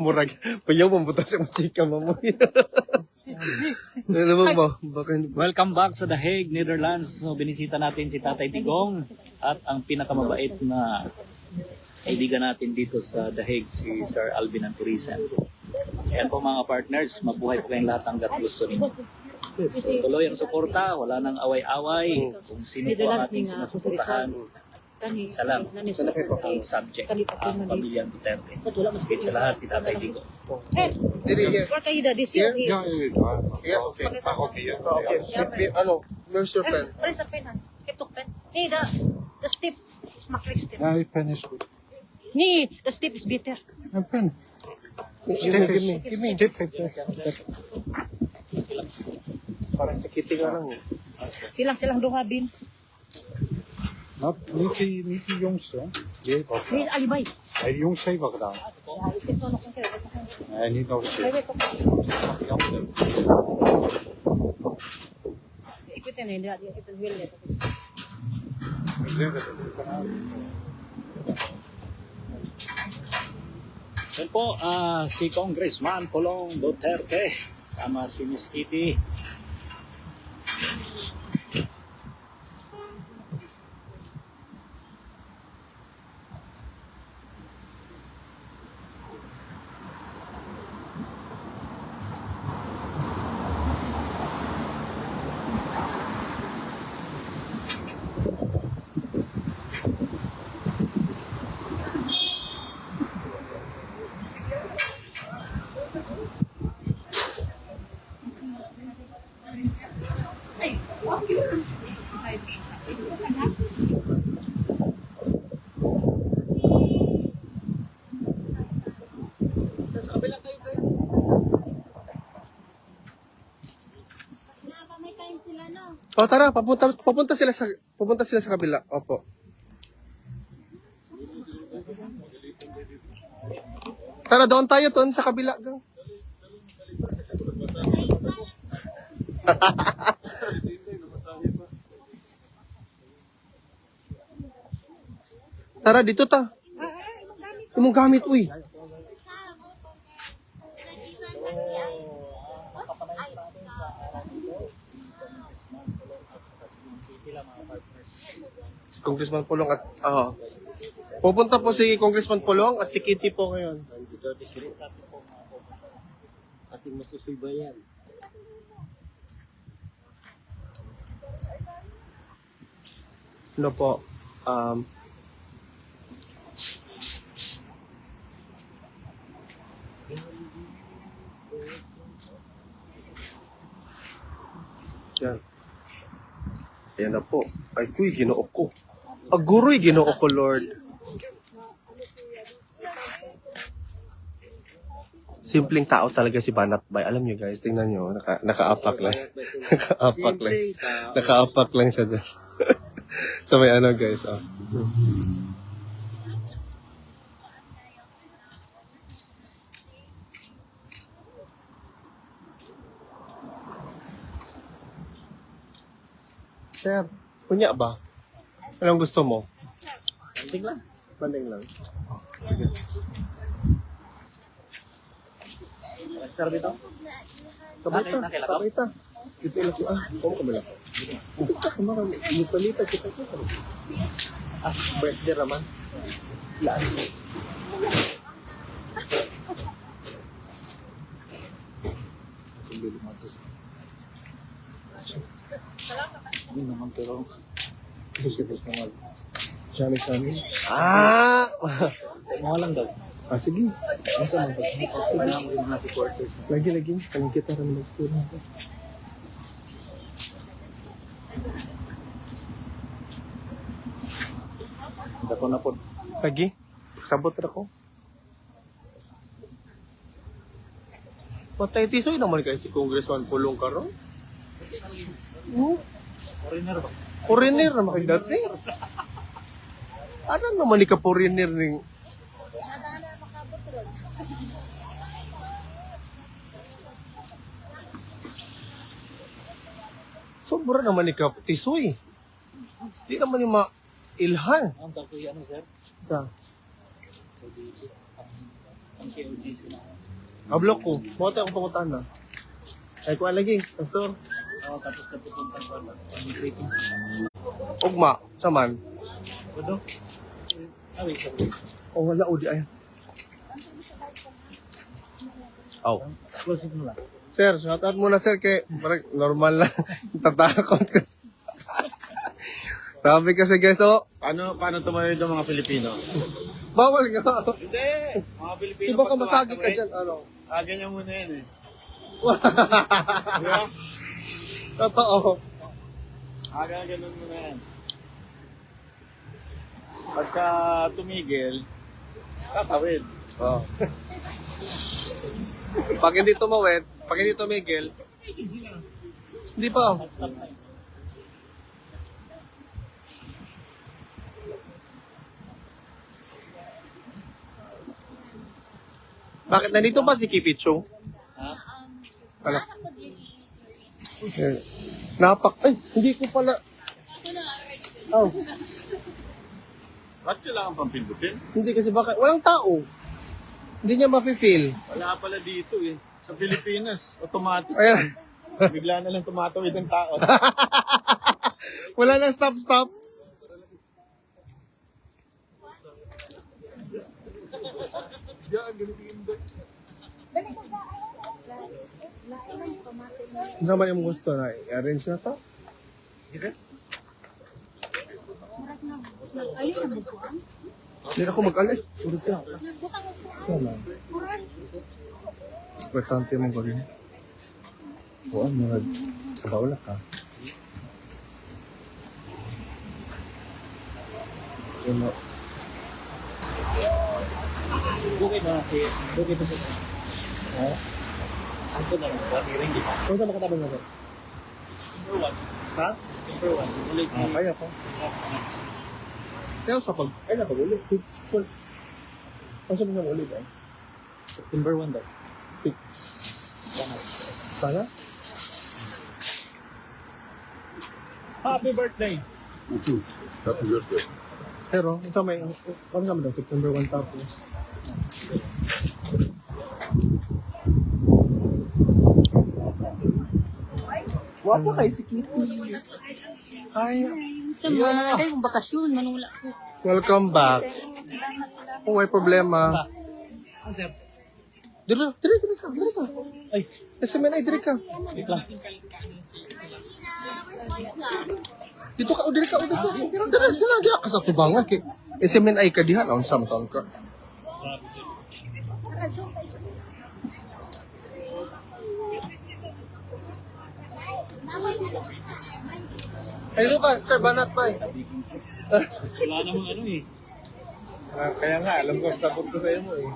Murag, payaw mong butas yung chika, ma'am. Ano naman ba? Baka hindi. Welcome back sa The Hague, Netherlands. So, binisita natin si Tatay Digong at ang pinakamabait na kaibigan natin dito sa The Hague, si Sir Alvin Anturisan. Kaya po mga partners, mabuhay po kayong lahat hanggat gusto ninyo. Tuloy ang suporta, wala nang away-away. Kung sino po ang ating sinusuportahan, isa lang, ang subject, ang pamilyang Duterte. Higit sa lahat, si Tatay Digong. Dili, here. Here? Yeah, Yeah, okay. Okay. Ano, where's your pen? What is the pen? Keep pen. Hey, the step is maklik step. now your pen is good. Nee, the step is better. My pen. Give me. Stiff. Parang sa kitty nga lang, eh. Silang duha bin. Not Nicky Youngster. 예, 뭐. Please, alibay. Ay, yung sa'yo ba ka Ay, hindi ko. Ikutin na, hindi ito will let. Yan po, si Congressman Pulong Duterte, sama si Miss Kitty. O tara, papunta sila sa kabila. Opo. Tara, doon tayo sa kabila. Gang. Tara, dito ta. Imong gamit, uy. Congressman Pulong at pupunta po si Congressman Pulong at si Kitty po ngayon. Ating masusubayan. Ano po? Yan. Ayan na po. Ay, kuy, ginoo ko. Aguroy, ginoo ko, Lord. Simpleng tao talaga si Banat Bay. Alam niyo guys, tingnan niyo, naka-apak lang. Naka-apak lang. Naka-apak lang siya dyan. So may ano guys, Sir, kunya ba? Anong gusto mo? Banding lang. Banding lang. Serve ito? Kabita, Nakilakaw? kabita. Dito ilang ko. Kung kabila ko. Kumakan, yung palita kita ko. Birthday raman. Laan. Hindi naman pero Sami-sami. Ah! mga lang daw. Sige. Kailangan mo yung mga supporters. Lagi. Kami kita rin mag-story. Hindi ko na po. Lagi? Sabot na ko. Patay tisoy naman kayo si Congressman Pulong karon. Foreigner ba? Foreigner na makidati. Ano naman ni ka-foreigner ning sobra naman ni ka-tisoy. Di naman ni ma-ilhan. Ang tako yung ano sir? Sa Ang KOGC na. kablok ko. Mo tayo akong pangutan na. Ay kuha lagi, pastor. Oo, tapos na pupunta ko lang. Ang meeting. Ugma, saman. Ano? Wait. Oh, wala udi ay. Aw. Explosive mo lang. Sir, shoutout muna sir kay parang normal lang. Tatakot kasi. Sabi kasi guys, Paano tumayo ng mga Pilipino? bawal nga. Hindi! Mga Pilipino. Iba ka masagi ka dyan, ano. Ganyan muna yan eh. Totoo. Ganun muna yan. Pagka tumigil, tatawid. Oh. Pag hindi tumawid, pag hindi tumigil, hindi pa. Bakit nandito pa si Kipicho? Pala. Napak. Ay, hindi ko pala. Oh, Ba't kailangan pang pindutin? hindi kasi baka walang tao. Hindi niya mafe-feel. Wala pala dito eh. Sa Pilipinas, automatic. Ayan. Bigla na lang tumatawid ang tao. Wala na stop. Saan ba yung gusto na i-arrange na to? Hindi ako mag-alay. Puro siya. Sana. Importante mong gawin. Oo, mga kabawala ka. Yun o. Bukay ba si... Bukay ba si... Ha? Ito na lang. Wati rin, di ba? Kung saan makatabang na to? Number 1. Ha? Number 1. Ulit si... Kaya pa. Kaya sa pag... Ay, napag-ulit. Ang sabi ng ulit ay? Number 1 daw. 6. Sana? Happy birthday! Happy birthday. Pero, ang sa may... Ano naman daw? September 1 tapos. Wapo kay si Kitty. Hi. Gusto mo na kayong bakasyon, manula ko. Welcome back. Oh, may problema. Dito ka. Ay, SMNI, dito ka. wait lang. Dito ka, dito ka. Dito sila, di ka sa tubangan. SMNI ka dihan, ang samtang ka. Ay, dito ka, Sir Banat, bye. Wala namang ano eh. Kaya nga, alam ko, sabot ko sa iyo mo eh.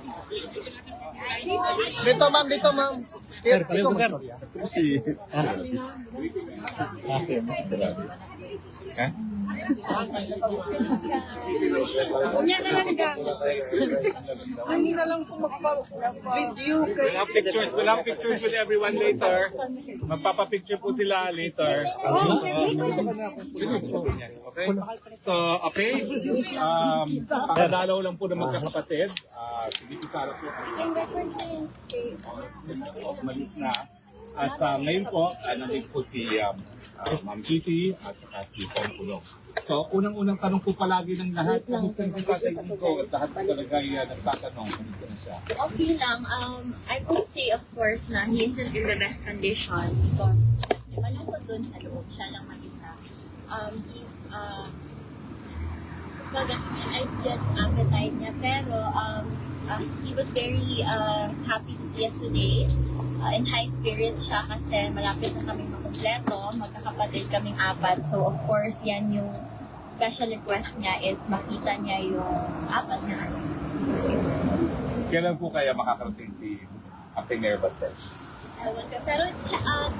Dito, ma'am. Sir, pareho ko, sir. Si... Ha? We'll have pictures with everyone later. Magpapapicture po sila later. Okay? So, okay. Pakadalaw lang po ng magkakapatid. Sige, Sara po. Malis na. At ngayon po, nandito po si Ma'am Kitty at saka si Tom Pulong. So, unang-unang tanong po palagi ng lahat, kamusta na si Tatay Nico? At lahat po talaga ay nagtatanong, kamusta na siya? Okay lang. I would say, of course, na he isn't in the best condition because malungkot dun sa loob. Siya lang mag-isa. He's, ideal appetite niya. Pero, he was very happy to see us today. In high spirits siya kasi malapit na kaming makumpleto. Magkakapatid kaming 4. So, of course, yan yung special request niya is makita niya yung 4 na ano. Kailan po kaya makakarating si Ate Nervous Test? Ewan ko. Pero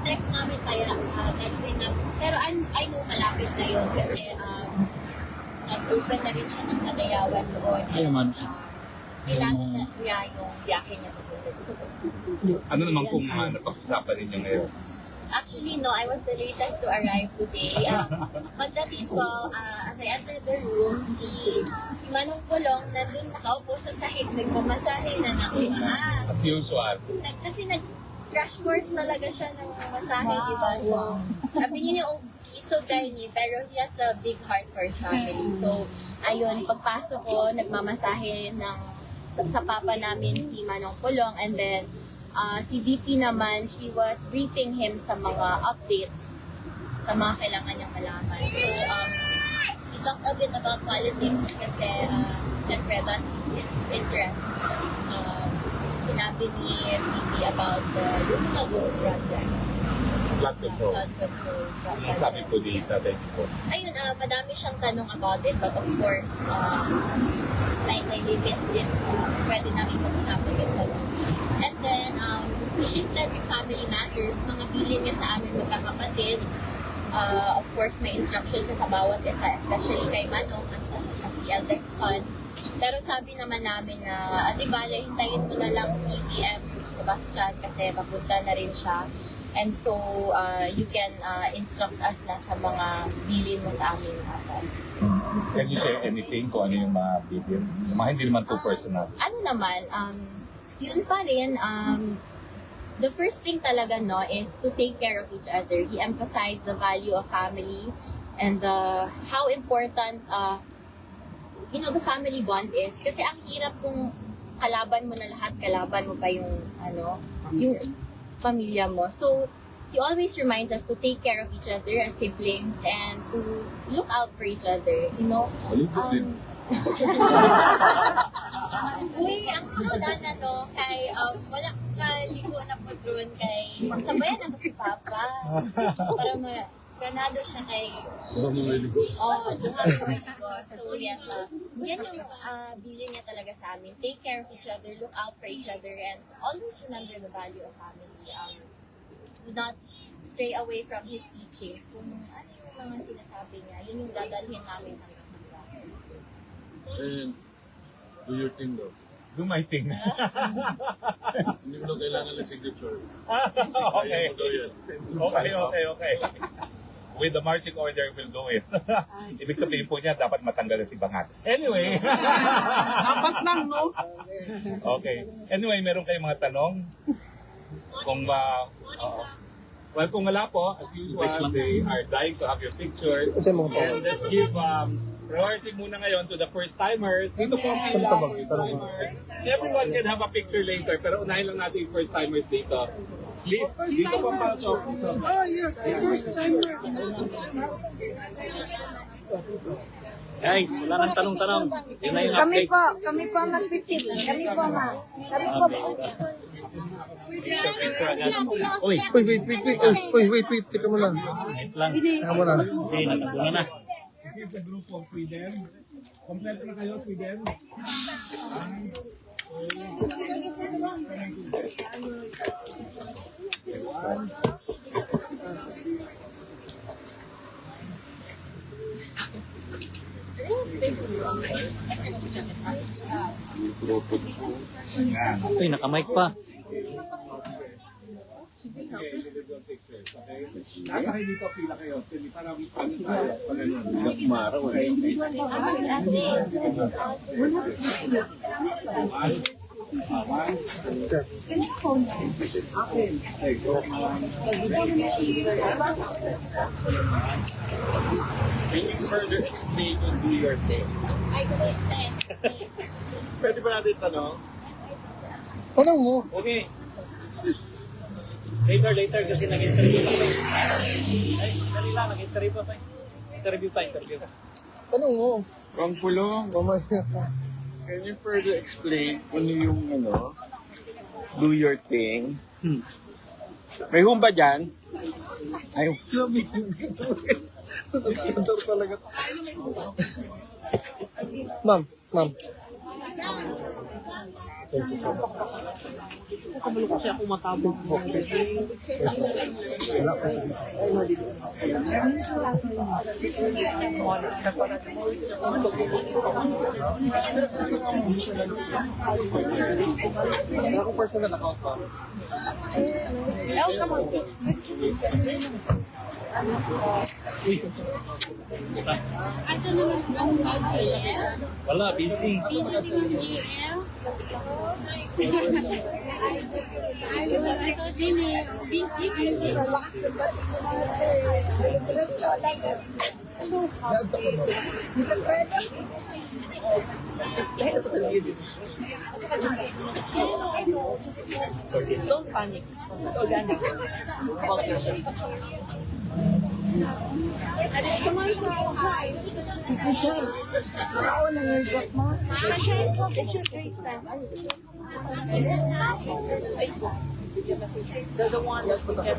text namin kaya gagawin na. Pero I know malapit na yun kasi nag-open na rin siya ng Kadayawan doon. Ayaw man siya. Kailangan na niya yung biyahe niya papunta dito. Ano naman kung napag-usapan ninyo ngayon? Actually, no, I was the latest to arrive today. Pagdating ko, as I entered the room, si Manong Pulong nandun nakaupo sa sahig, nagmamasahe na nakuha. As usual. Kasi crash course talaga siya ng masahe, di ba? So, sabi niya yung he's so tiny, pero he has a big heart for his family. So, ayun, pagpasok ko, nagmamasahe sa papa namin si Manong Pulong, and then si VP naman, she was briefing him sa mga updates sa mga kailangan niyang malaman. So, we talked a bit about politics kasi syempre that's his interest. Sinabi ni VP about yung mga ghost projects. Flood control. Flood control Ang projects. sabi po ni Tatay Nico. Ayun, madami siyang tanong about it, but of course, may limits din sa pwede namin mag-usapan with sa And then, he shifted yung family matters, mga bilin niya sa amin magkakapatid. Of course, may instructions siya sa bawat isa, especially kay Manong as the eldest son. Pero sabi naman namin na, di ba, hintayin mo na lang si PM Sebastian kasi papunta na rin siya. And so, you can instruct us na sa mga bilin mo sa amin. Can you share anything kung ano yung mga video? Yung mga hindi naman too personal. Ano naman, yun pa rin, the first thing talaga, no, is to take care of each other. He emphasized the value of family and how important, the family bond is. Kasi ang hirap kung kalaban mo na lahat, kalaban mo pa yung pamilya mo. So, he always reminds us to take care of each other as siblings and to look out for each other, you know. Uy, ang kamudanan, no, kay wala kaligo na po doon kay sabayan ako si Papa para ganado siya kay duha ko maligo. So yes, yan yung bilin niya talaga sa amin. Take care of each other, look out for each other, and always remember the value of family. Do not stray away from his teachings. Kung ano yung mga sinasabi niya, yun yung dadalhin namin hanggang hanggang. And do your thing though. Do my thing. Hindi mo na kailangan ng signature. Okay. Kaya mo daw yan. Okay. With the marching order, we'll go in. Ibig sabihin po niya, dapat matanggal na si Bangat. Anyway. Dapat lang, no? Okay. Anyway, meron kayong mga tanong? Kung well, kung wala po, as usual, they are dying to have your pictures. And let's give priority muna ngayon to the first timers. Dito po ang pila, first timers. Everyone can have a picture later, pero unahin lang natin yung first timers dito. Please, dito po pasok. Oh, yeah. First timer. Guys, wala nang tanong-tanong. Yun na yung Kami update. po ang nagpipil. Kami po, ma. Kami po. Uy, Wait. Teka mo lang. wait lang. Teka mo lang. Okay, natabunan na. This is the group of Sweden. Kompleto na kayo, Sweden. Uy, nakamike pa. Lahat kayo dito, pila kayo. Para paano tayo? Pag ano, umaraw. Can you further explain and do your thing? I believe that. Pwede ba natin tanong? Tanong mo. Okay. Later kasi nag-interview pa. Ay, dali lang, nag-interview pa. Interview pa. Tanong mo. Kang pulong. Can you further explain kung yung do your thing? May home ba dyan? Ay, talaga. Ma'am. Wala akong personal account pa. Asa naman ang GL? Wala, busy. Busy si Ma'am GL? I thought din busy. Don't panic. It's organic. They're the one that we can.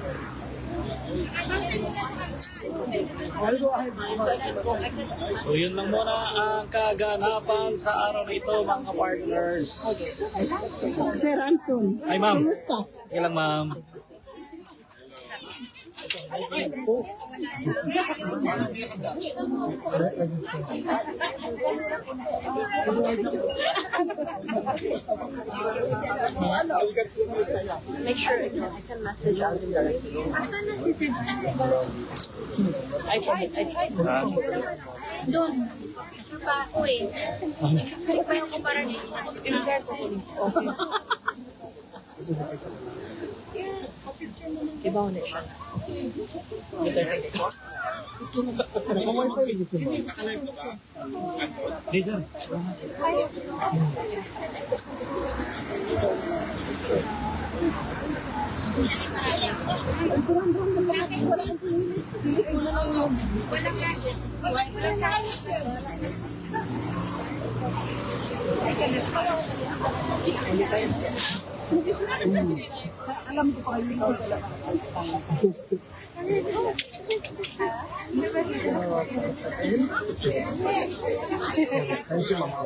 So yun lang muna ang kaganapan sa araw na ito, mga partners. Sir Anton. Ay, ma'am. Okay lang, ma'am. Make sure I can message out. I tried. Doon. Pa ako eh. Kasi pa yung kumpara niya. In person. Okay. Iba ulit siya.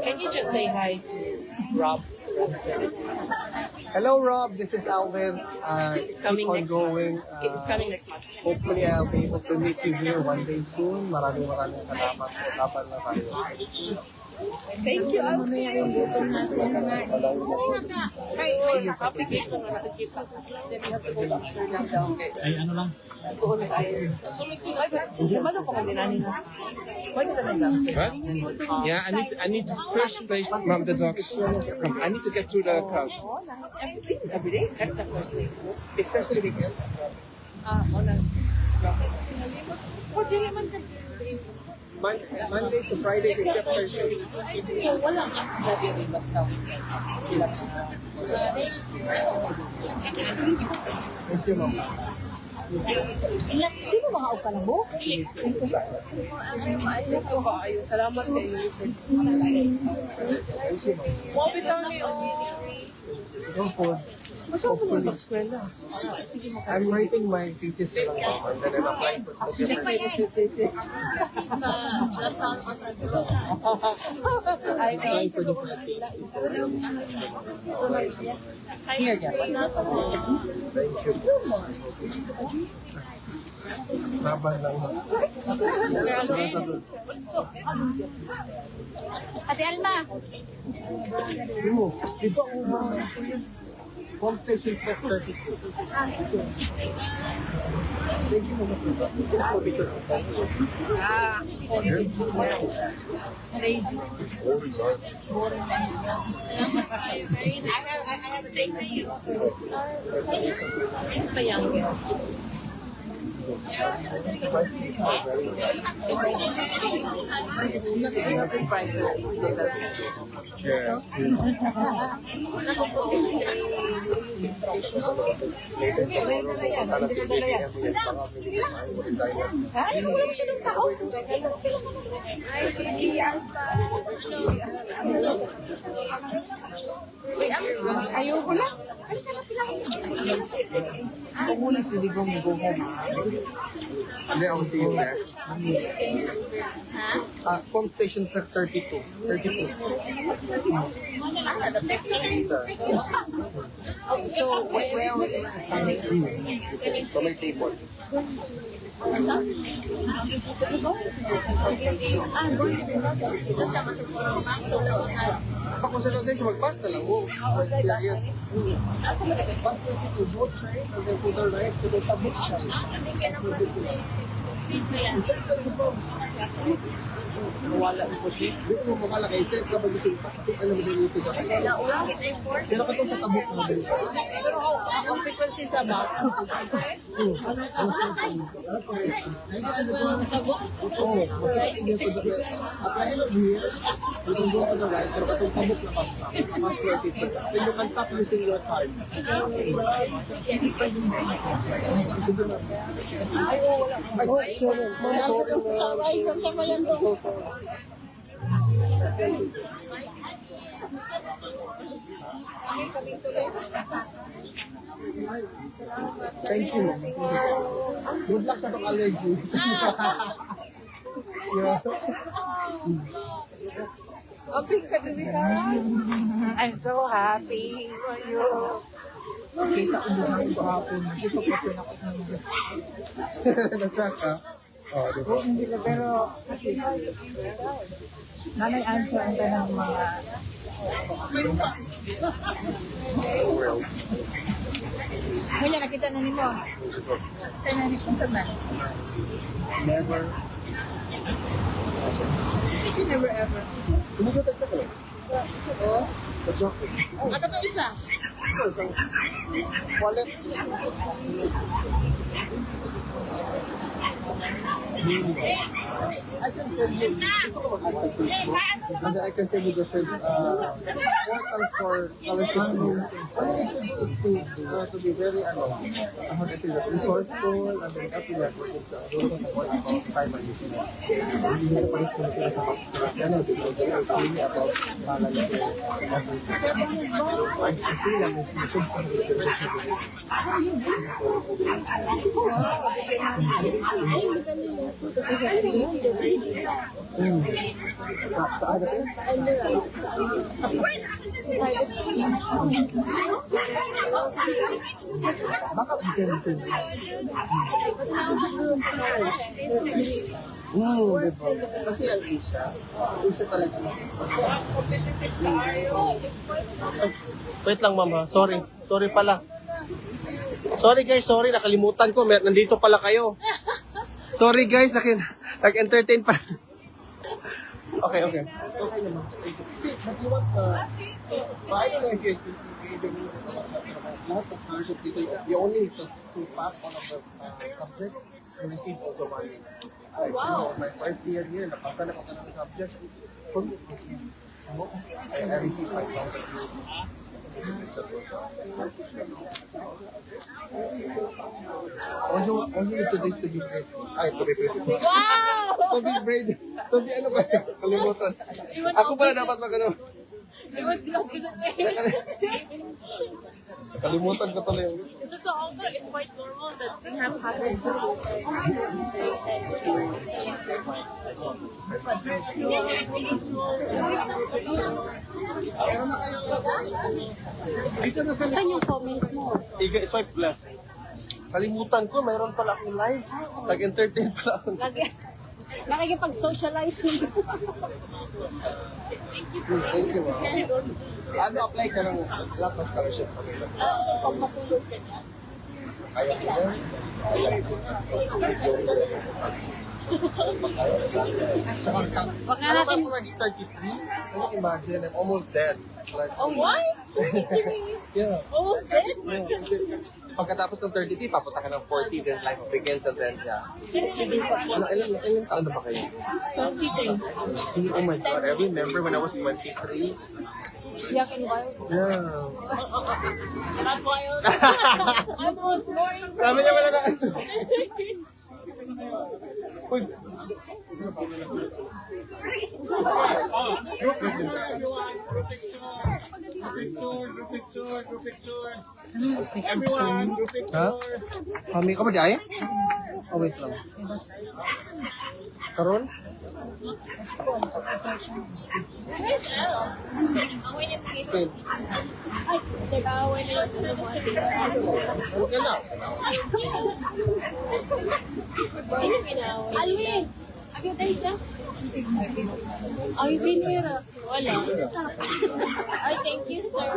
Can you just say hi to Rob Francis? Hello, Rob. This is Alvin. It's coming keep on next going. month. It's coming next month. Hopefully, I'll be able to meet you here one day soon. Maraming salamat. Kapan na tayo. Thank you, Alvin. Happy gift na nakikita. Then we have to go back, sir, lang down. Ay, ano lang? Doon tayo. Naman ako kami nani na. Pwede ka lang, sir. What? Yeah, I need to first place from the dogs. I need to get through the crowd. And this is every day, except Thursday. Especially weekends. Wala. Pwede naman sa Monday to Friday, except Thursday. wala kang sinabi rin basta. Thank you, Mom. Hindi mo mga ka na mo? Ayun, salamat kayo. Wabit lang ni Go for Masama mo naman mag-eskwela. I'm writing my thesis na lang ako, and then I'm applying for position. Ay, Applying for the here niya. Thank you. Laban lang. Ate Alma. Di ba home station set 32? Thank you, Mama. Lazy. Very nice. I have a date for you. It's my youngest. That's a private. Yes. Ay, wala siya ng tao. Ayoko lang. Kumulis, hindi ko go home. Hindi, I'll see you there. Ha? Home station set 32. 32. So, where are we? So may table. Dito siya masuguro, ma'am. So, lang na. Ako sa natin siya mag-pass na lang. Wow. Asa mo tayo? Pass 22 votes, right? And then to the right, to the public side. Wala ko dito. Gusto mo makalakay, set ka ba gusto ano mo dito sa kanya? Pero ka sa tabok mo dito. Pero ang frequency sa box. Oo. At I love here, you can go on the right, pero katong tabok na pass na. Pass 22. Then you can tap using your card. Ay, sorry. Ma'am, sorry. So sorry. Thank you. Good luck sa itong allergy. Yeah. I'm so happy for you. Kita ko doon sa kahapon. Dito ko ako sa mga. Nag-shock ka? Oo, di ba? Hindi ko, pero nanay answer ang tanong mga Kuya, nakita na nimo. Tayo na nimo sa man. Never. Kasi never ever. Kumukutak sa ko. Oh, Nag-shock ko. ato pa isa. Wallet. I can send you. And then I can send you the portals for scholarship. What I can do is to be very, how to say that, resourceful, and then happy that we can do about Simon. Hindi na pa rin sila sa yan, they're saying about balance and everything. I feel like it's should come with the baka bitin. Kasi ang Asia talaga. Wait lang, mama. Sorry pala. Sorry guys, nakalimutan ko. Nandito pala kayo. Sorry guys, nag-entertain pa. Okay. Okay naman. But you want paano na if lahat ng scholarship dito, you only need to pass all of the subjects and receive also money. Like, my first year here, napasa na ko sa subjects. I received 5,000. Only need 2 days to be braid. Ay, to be braid. Wow! To be braid. To be ano ba? Kalimutan. Ako pala dapat mag-ano. Kalimutan ko pala yung... So although it's quite normal that we have hazards for suicide and Saan yung comment mo? Swipe left. Kalimutan ko, mayroon pala akong live. Nag-entertain pala ako. Nakikipag-socializing. Thank you, ma'am. Ano, apply ka ng lahat ng scholarships available? Pag matulog ka na. Kaya ko yan. Wag na Ano ba natin. ako maging 33? Can you imagine? I'm almost dead. Like, oh what? yeah. Almost dead? Yeah, kasi pagkatapos ng 33, papunta ka ng 40, then life begins, and then, yeah. Ano, ilang taon na ba kayo? 23. See, oh my God, I remember when I was 23. Yak and wild. Yeah. Not wild. I'm almost boring. Sabi niya wala na. Uy. Group picture. Everyone, group picture. Ha? Kami ka ba di ay? Oh, wait lang. Karon? Where's Elle? Ang wala yung Okay. Ay, nag-aaway na yung mga Ano ka na? Sino pinaaway? Alvin! Agad tayo siya? Ay, binira. Wala. Ay, thank you, sir.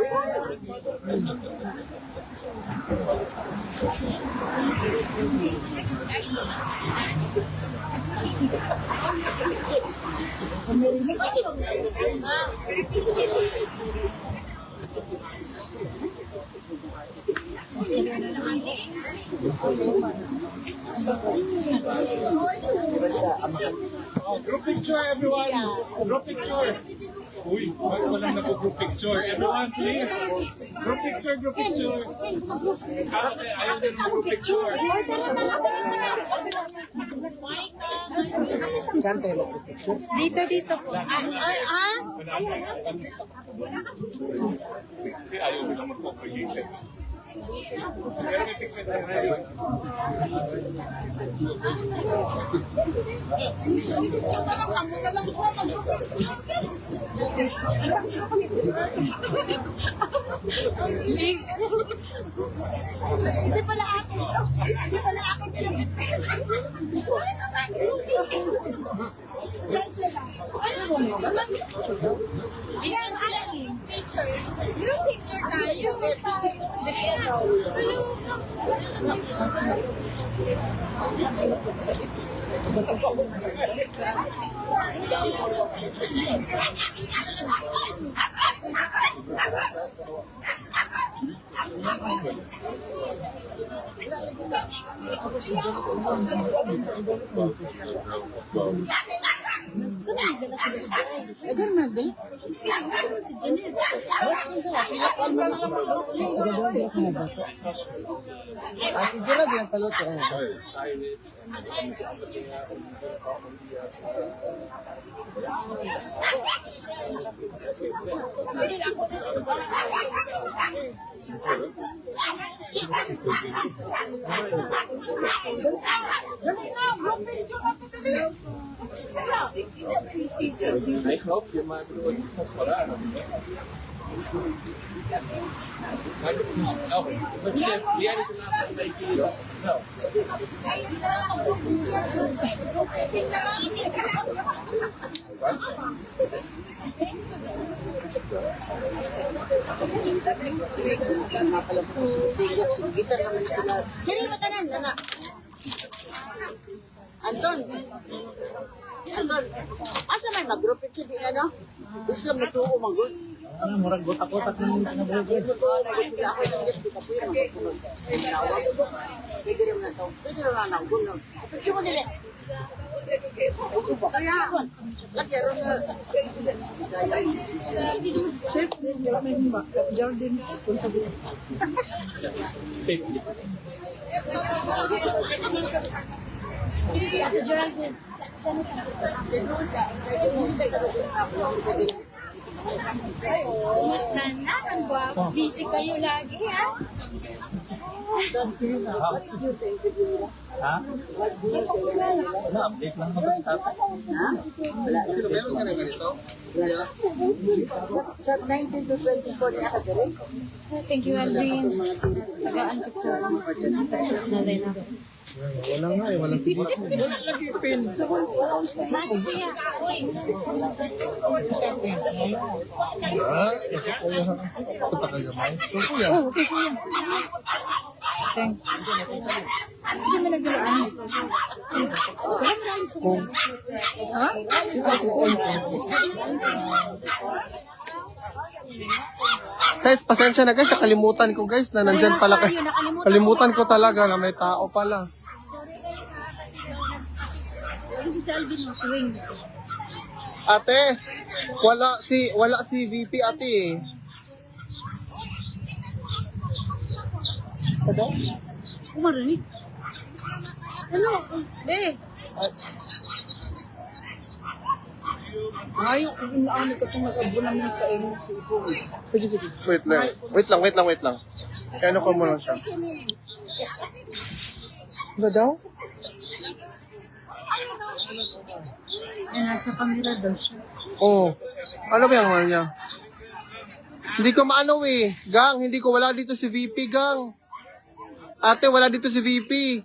Group picture, everyone. Group picture. Uy, walang nag-group picture. Everyone, please. Group picture. Ayaw din ng group picture. Dito po. Kasi ayaw din ng mag-congregation. Hindi pala akin. Hindi pala akin. Ayan, asking. Group picture tayo. Hindi mo tanan, anak. Anton. Anton. Asa may mag-group picture din ano? Gusto mo tuo magod. Ano, murag gotak-gotak ng sinabog. Gusto ko magod sila ako ng gusto ko yun. Pwede rin na to. Pwede rin na ako. Picture mo nila. Gusto ba? Kaya. Lagyan na. Chef, may Jordan, responsible. Safely. Ate Geraldine, sa Kumusta na? Ang gwapo. Busy kayo lagi, ha? What's new sa interview nila? Ha? What's new sa interview nila? Ano, update lang naman tatay. Ha? Wala. Meron ka na ganito? Sa 19 to 24 niya ka direct. Thank you, Alvin. Mga series. Tagaan picture mo. Nanay na. Wala nga eh, wala sige. Ah, kasi kuya ha. Gusto pa kagamay. So kuya. Guys, pasensya na guys, nakalimutan ko guys na nandyan pala kayo. Kalimutan ko talaga na may tao pala. Hindi si Alvin yung swing. Ate, wala si VP ate eh. Kumarinig. Ano? Be. Ayaw kung inaano ka itong nag-abunan mo sa iyong cellphone. Sige, sige. Wait lang. Kaya ko muna siya. Ba daw? Nasa camera daw siya. Oo. Ano ba yung ano niya? Hindi ko maano eh. Gang, hindi ko wala dito si VP, gang. Ate, wala dito si VP.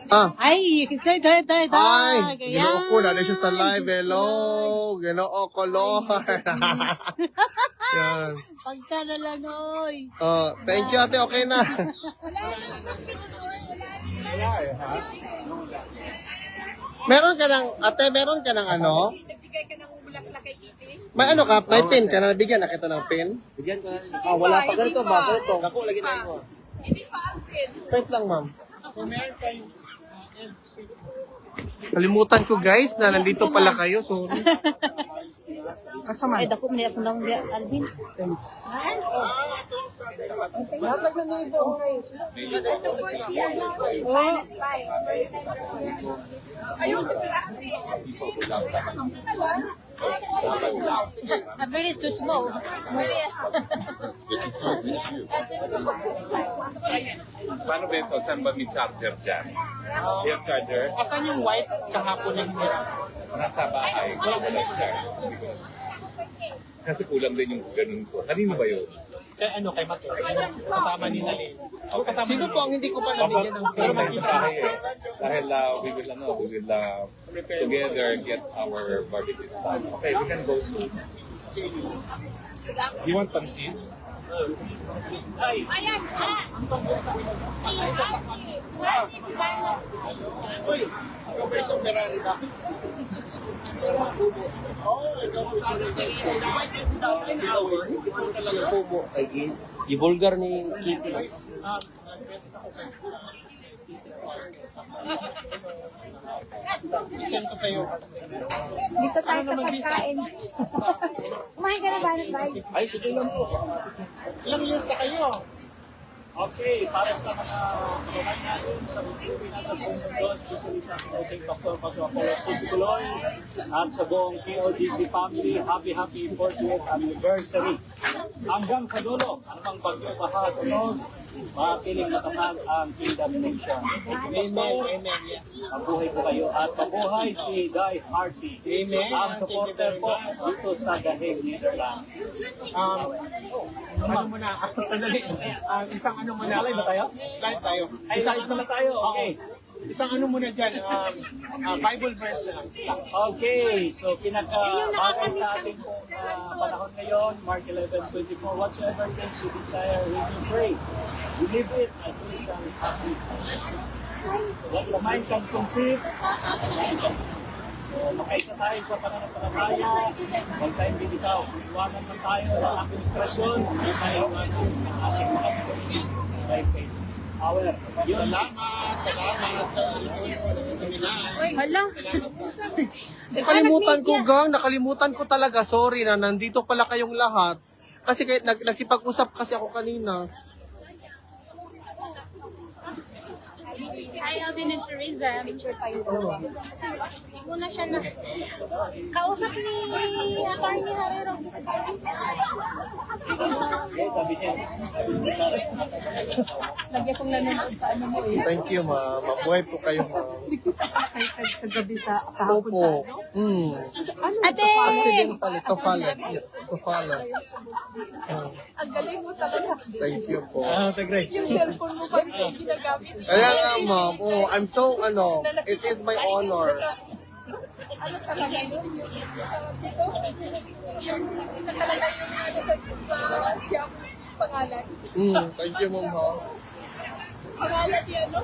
Ah. Ay, tay. Ay, ginoo ko na siya sa live. Hello. Ginoo ko, Lord. Yan. Pagka na lang, oy. Oh, thank you, ate. Okay na. Meron ka ng, ate, meron ka ng ano? Nagbigay ka ng bulaklak kay Kitty? May ano ka? May pin ka na nabigyan? Nakita ng pin? Bigyan ko na. Ah, wala pa. Ganito ba? Ganito. Ako, lagi na mo. Hindi pa ang pin. Wait lang, ma'am. Kalimutan ko, guys, na nandito pala kayo. Sorry. Kasama. Eh, dako man ako lang Alvin. Matag na nito, okay. Ito po si ano. Ayun, I'm really too small. Really. Paano ba ito? Saan ba may charger dyan? Yung charger? Asan yung white kahapon na hinirap? Nasa bahay. Wala charger. Kasi kulang din yung ganun ko. Kanino ba yun? Kay Mateo. Kasama ni Nalin. Sino po ang hindi ko pa nabigyan ng Pero payment? sa bahay eh. Dahil we will together get our barbecue stuff. Okay, we can go soon. You want pansit? Ibulgar ni Kitty. Send ko sa'yo. Dito tayo sa pagkain. Kumain ka na ba? Ay, sige lang po. Ilang years na kayo? Okay, para sa mga kababayan natin sa munisipyo natin buong mundo, especially sa ating Dr. Pastor Apollo Tuloy at sa buong POGC family, happy 40th anniversary. Hanggang sa dulo, anumang bagyo bahag o makiling matatag ang Kingdom Nation. Amen. Amen. Yes. Mabuhay po kayo at mabuhay si Die Hardy. Amen. Ang supporter po dito sa Dahig, Netherlands. Ano muna? Sandali. Isang ano muna? Live ba tayo? Live tayo. Ay, live na tayo. Okay. Isang ano muna dyan? Bible verse na lang. Isang. Okay, so pinaka-bagay sa ating pong panahon ngayon, Mark 11:24, whatsoever things you desire when you pray, believe it as you shall happen. What the mind can conceive, so makaisa tayo sa pananampalataya, huwag tayong bibitaw, iwanan man tayo ng administrasyon, hindi tayo ang ating mga pagkakas by faith. Salamat sa seminar. Hala. Nakalimutan ko, gang. Nakalimutan ko talaga. Sorry na, nandito pala kayong lahat. Kasi nagkipag-usap kasi ako kanina. Hi, Alvin and Teresa. Picture tayo. Hindi ko na siya na... Kausap ni Attorney Herrero. Sabi niya, Lagyan kong nanonood sa ano mo eh. Thank you, ma'am. Mabuhay po kayo, ma'am. Kagabi sa Opo. Ate! Accidental. Ito follow. Ang galing mo talaga. Thank you po. Grace. Yung cellphone mo pa hindi ginagamit. Kaya nga, ma'am. Oh, I'm so, it is my honor. Ano talaga yun? Dito? Sure. Ito talaga yung sa shop pangalan. Thank you, ma'am, ha. Pangalan ni ano?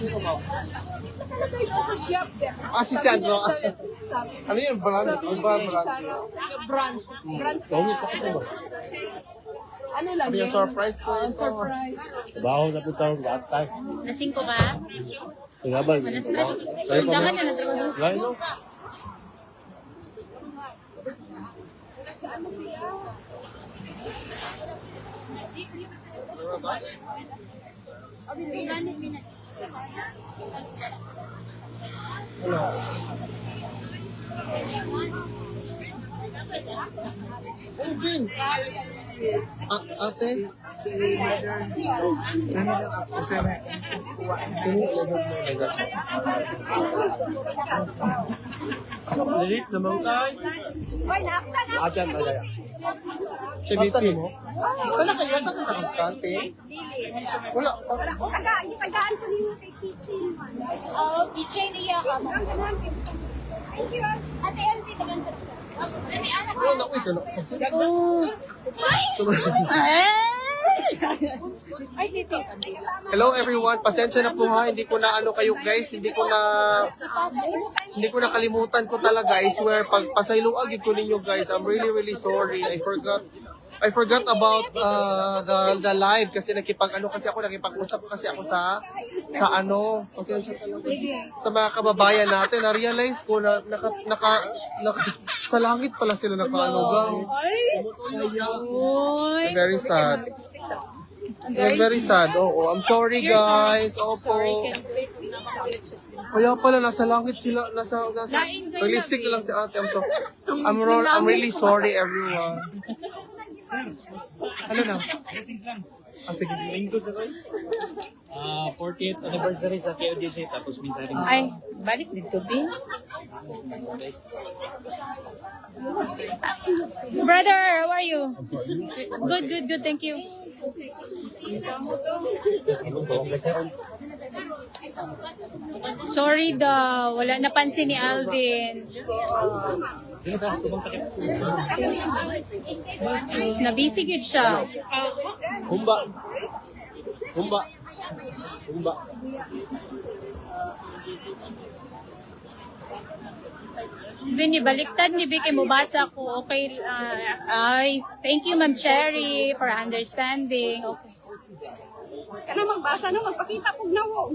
Sino, ma'am? Ito talaga yun sa shop. Si Sandro. Sabi. Ano yung brand? Iba brand. Branch. Branch sa... Ano lang Ano yung surprise ko ito? Surprise. Baho na pitawang gatay. Nasing ko ka? Sagabal. Stress. Sa'yo pa, Daman ma'am? na natrabaho. Lalo? Oh, Bin. Ate? Lilit naman tayo. Hoy, naakta na. Adan, alaya. Chiniti mo? Saan na kayo? Saan ka nakakante? Wala. Tagaan ko nino kay kitchen man. Keychain niya ka mo. Thank you. Ate Elvi, tagan sa... Nani, anak Ay, naku, ito na. Ay, titi. Hello everyone, pasensya na po ha, hindi ko na kayo guys, hindi ko na kalimutan ko talaga, I swear, pag pasayloagid ko ninyo guys, I'm really sorry, I forgot about the live kasi nakipag-usap kasi ako sa pasensya talaga. Sa mga kababayan natin, na-realize ko na sa langit pala sila nakaanogang. Very sad. It was very sad. Oo, I'm sorry guys. Opo. Kaya pala, nasa langit sila. Nasa lipstick na lang si ate. I'm really sorry everyone. Ano na? Sige. 40th anniversary sa KOJC, tapos minsan rin. Ay, balik dito, Bin. Brother, how are you? Good, thank you. Sorry daw, wala napansin ni Alvin. Nabisigid siya. Humba. Vini, baliktad ni Vicky, mubasa ko. Okay. Ay, thank you, Ma'am Cherry, for understanding. Okay. Kana magbasa na, magpakita kong nawong.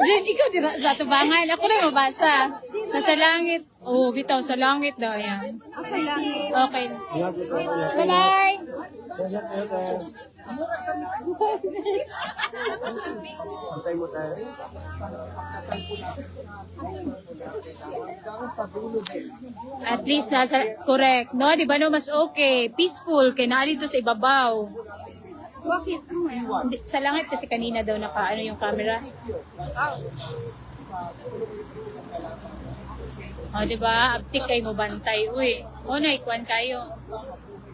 Jen, ikaw dira sa tubangan. Ako rin mabasa. Nasa langit. Oh, bitaw, sa langit daw. Yan. Sa langit. Okay. Bye-bye. At least nasa correct, no? Di ba no, mas okay, peaceful kay naa dito sa ibabaw. Bakit? Hindi, sa langit kasi kanina daw naka ano yung camera. Oh, di ba? Aptik kay mo bantay. Uy, o na ikuan kayo.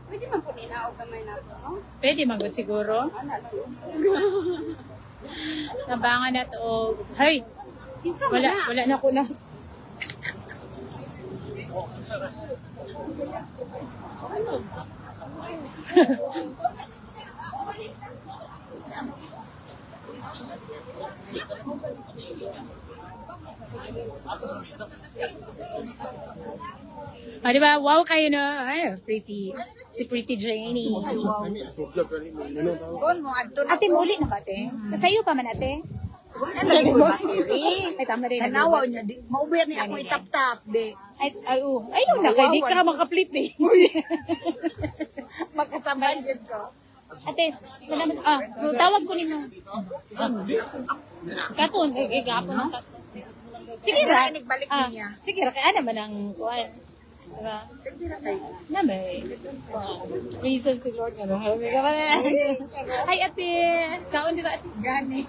Pwede man po nila o gamay na to, no? Pwede magod siguro. Nabangan na to. Hay, Kinsa mo na? wala na ko na. Ah, di ba? Wow kayo na. Ay, pretty. Si Pretty Janie. Ate, muli na ba, ate? Sa'yo pa man, ate? Wala lagi ko battery. Ay, tama rin. Tanawaw niya, mauber niya ako itap-tap, di. Ay, ayun na, kaya di ka makaplit eh. Magkasabay din ko. Ate, tawag ko ninyo. Katon, gapon ng katon. Sige ra. Nagbalik niya. Sige ra, kaya naman ang kuwan. Diba? Sige na kayo. Na may reason si Lord nga. Hi ate, kaon di ba ate? Gani.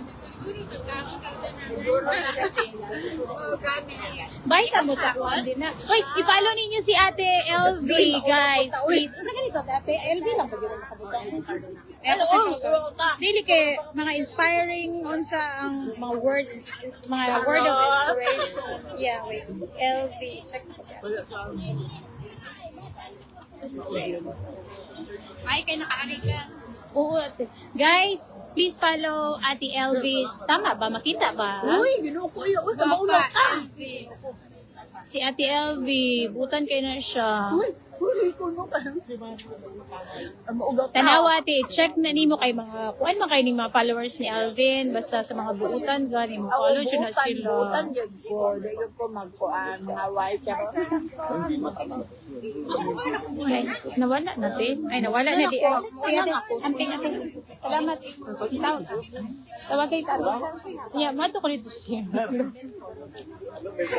Bye sa mo sa kuwan din na. Uy, i-follow ninyo si ate LV guys. Please. Unsa ganito ate? LV lang ba yun nakabutang? Dili kay mga inspiring unsa ang mga words, mga word of inspiration. Yeah, wait. LV. Check mo siya. Ay, kay nakaari ka. Oo, ate. Guys, please follow Ate Elvis. Tama ba? Makita ba? Uy, ginukuya. Uy, kamaulog ka. Si Ate Elvi, butan kayo na siya. Uy, kuno ka. Maugaw ka. Tanawa ate, check na nimo kay mga kuan man kay ni mga followers ni Alvin basta sa mga buutan gani mo follow jud na sila. Butan yun ko. Dayon ko magkuan. Mga white ka. Okay, nawala natin. Ay nawala na di. Sige ate, amping natin. Salamat. Tawag kay Carlos. Yeah, mato ko dito siya.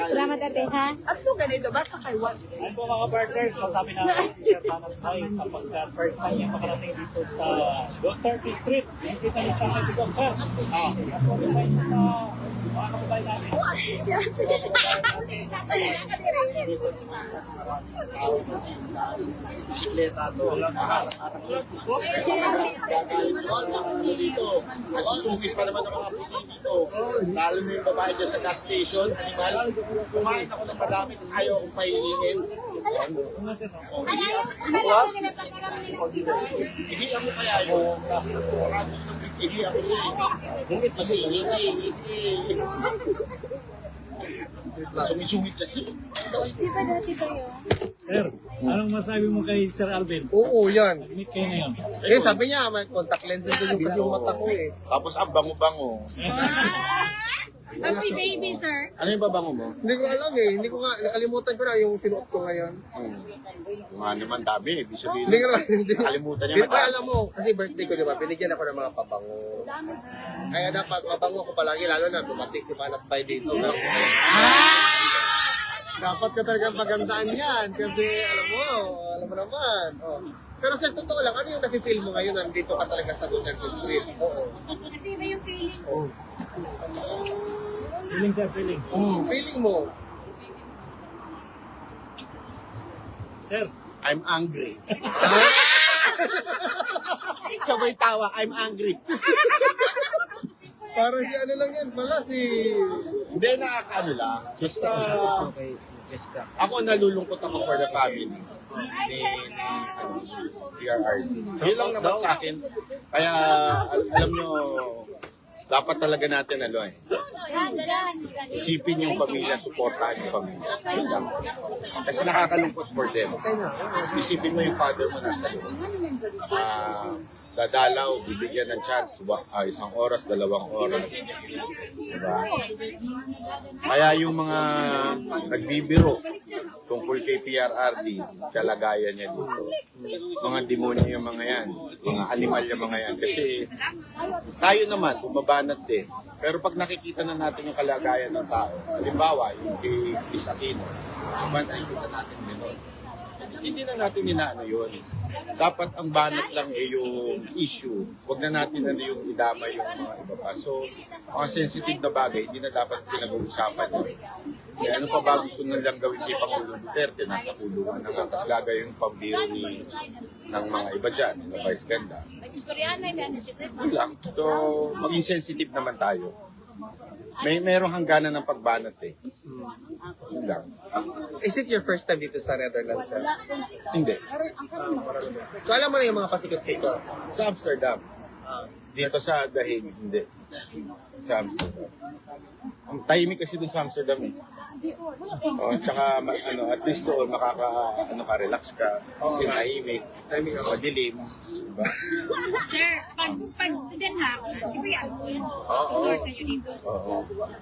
Salamat ate ha. Ano ganito? Basta kay what? Ayun po mga partners, magsabi natin si Chef Hanap Sai kapag first time niya makarating dito sa Dr. P. Street. Bisita niyo sa ating Dr. Ako rin sa inyo sa mga kababayan natin. Dito, nasusungit pa naman ng mga pusi dito. Lalo na yung babae dyan sa gas station, animal. Kumain ako ng madami kasi ayaw akong pahihingin. Ihiyan mo kaya yun. Baka gusto nang ihiyan ko siya. Easy. Sumit-sumit kasi. Sir, anong masabi mo kay Sir Alvin? Oo, yan. Meet kayo ngayon. Eh, sabi niya, may contact lenses din yung kasi yung mata ko eh. Tapos ang bango-bango. Happy baby, sir. Ano yung babango mo? Hindi ko alam eh. Hindi ko nga, nakalimutan ko na yung sinuot ko ngayon. Mga naman dami, ibig sabihin. Hindi ko na, hindi. Nakalimutan niya Hindi ko madami. alam mo, kasi birthday ko, di ba? Binigyan ako ng mga pabango. Kaya dapat mabango ko palagi, lalo na dumating si Banat Bay dito. Dapat ka talagang pagandaan yan, kasi alam mo naman. Oh. Pero sir, totoo lang, ano yung nafe-feel mo ngayon nandito ka talaga sa Duterte Street? Oo. Kasi iba yung feeling. Feeling sir, feeling. Feeling mo? Sir, I'm angry. Sabay tawa, I'm angry. Parang si ano lang yan pala, si... Hindi, nakakaano lang. Just, ako nalulungkot ako for the family ni PRRD. Yun lang naman sa akin. Kaya, alam nyo, dapat talaga natin isipin yung pamilya, supportahan yung pamilya. Yun lang. Kasi nakakalungkot for them. Isipin mo yung father mo nasa loob. Dadalaw, bibigyan ng chance, isang oras, 2 oras. Diba? Kaya yung mga nagbibiro tungkol kay PRRD, kalagayan niya dito. Mga demonyo yung mga yan, mga animal yung mga yan. Kasi tayo naman, bumabanat din. Pero pag nakikita na natin yung kalagayan ng tao, halimbawa, yung kay Chris Aquino, nakikita natin gano'n. Hindi na natin inaano yun. Dapat ang banat lang yung issue. Huwag na natin yung idama yung mga iba pa. So, mga sensitive na bagay, hindi na dapat pinag-uusapan yun. Kaya ano pa ba gusto nilang gawin kay Pangulong Duterte? Nasa kulungan na nga. Tapos gagawin yung pambiro ng mga iba dyan, ng Vice Ganda. Yun lang. So, maging sensitive naman tayo. Merong hangganan ng pagbanat eh. Yun lang. Is it your first time dito sa Netherlands, sir? Hindi. So alam mo na yung mga pasikot-sikot? Sa Amsterdam. Dito sa The Hague, hindi. Sa Amsterdam. Ang tahimik kasi doon sa Amsterdam eh. Tsaka at least doon relax ka. Kasi tahimik. Madilim. Diba? Sir, pag Den Haag, si Kuya Alvin, endorse nyo dito.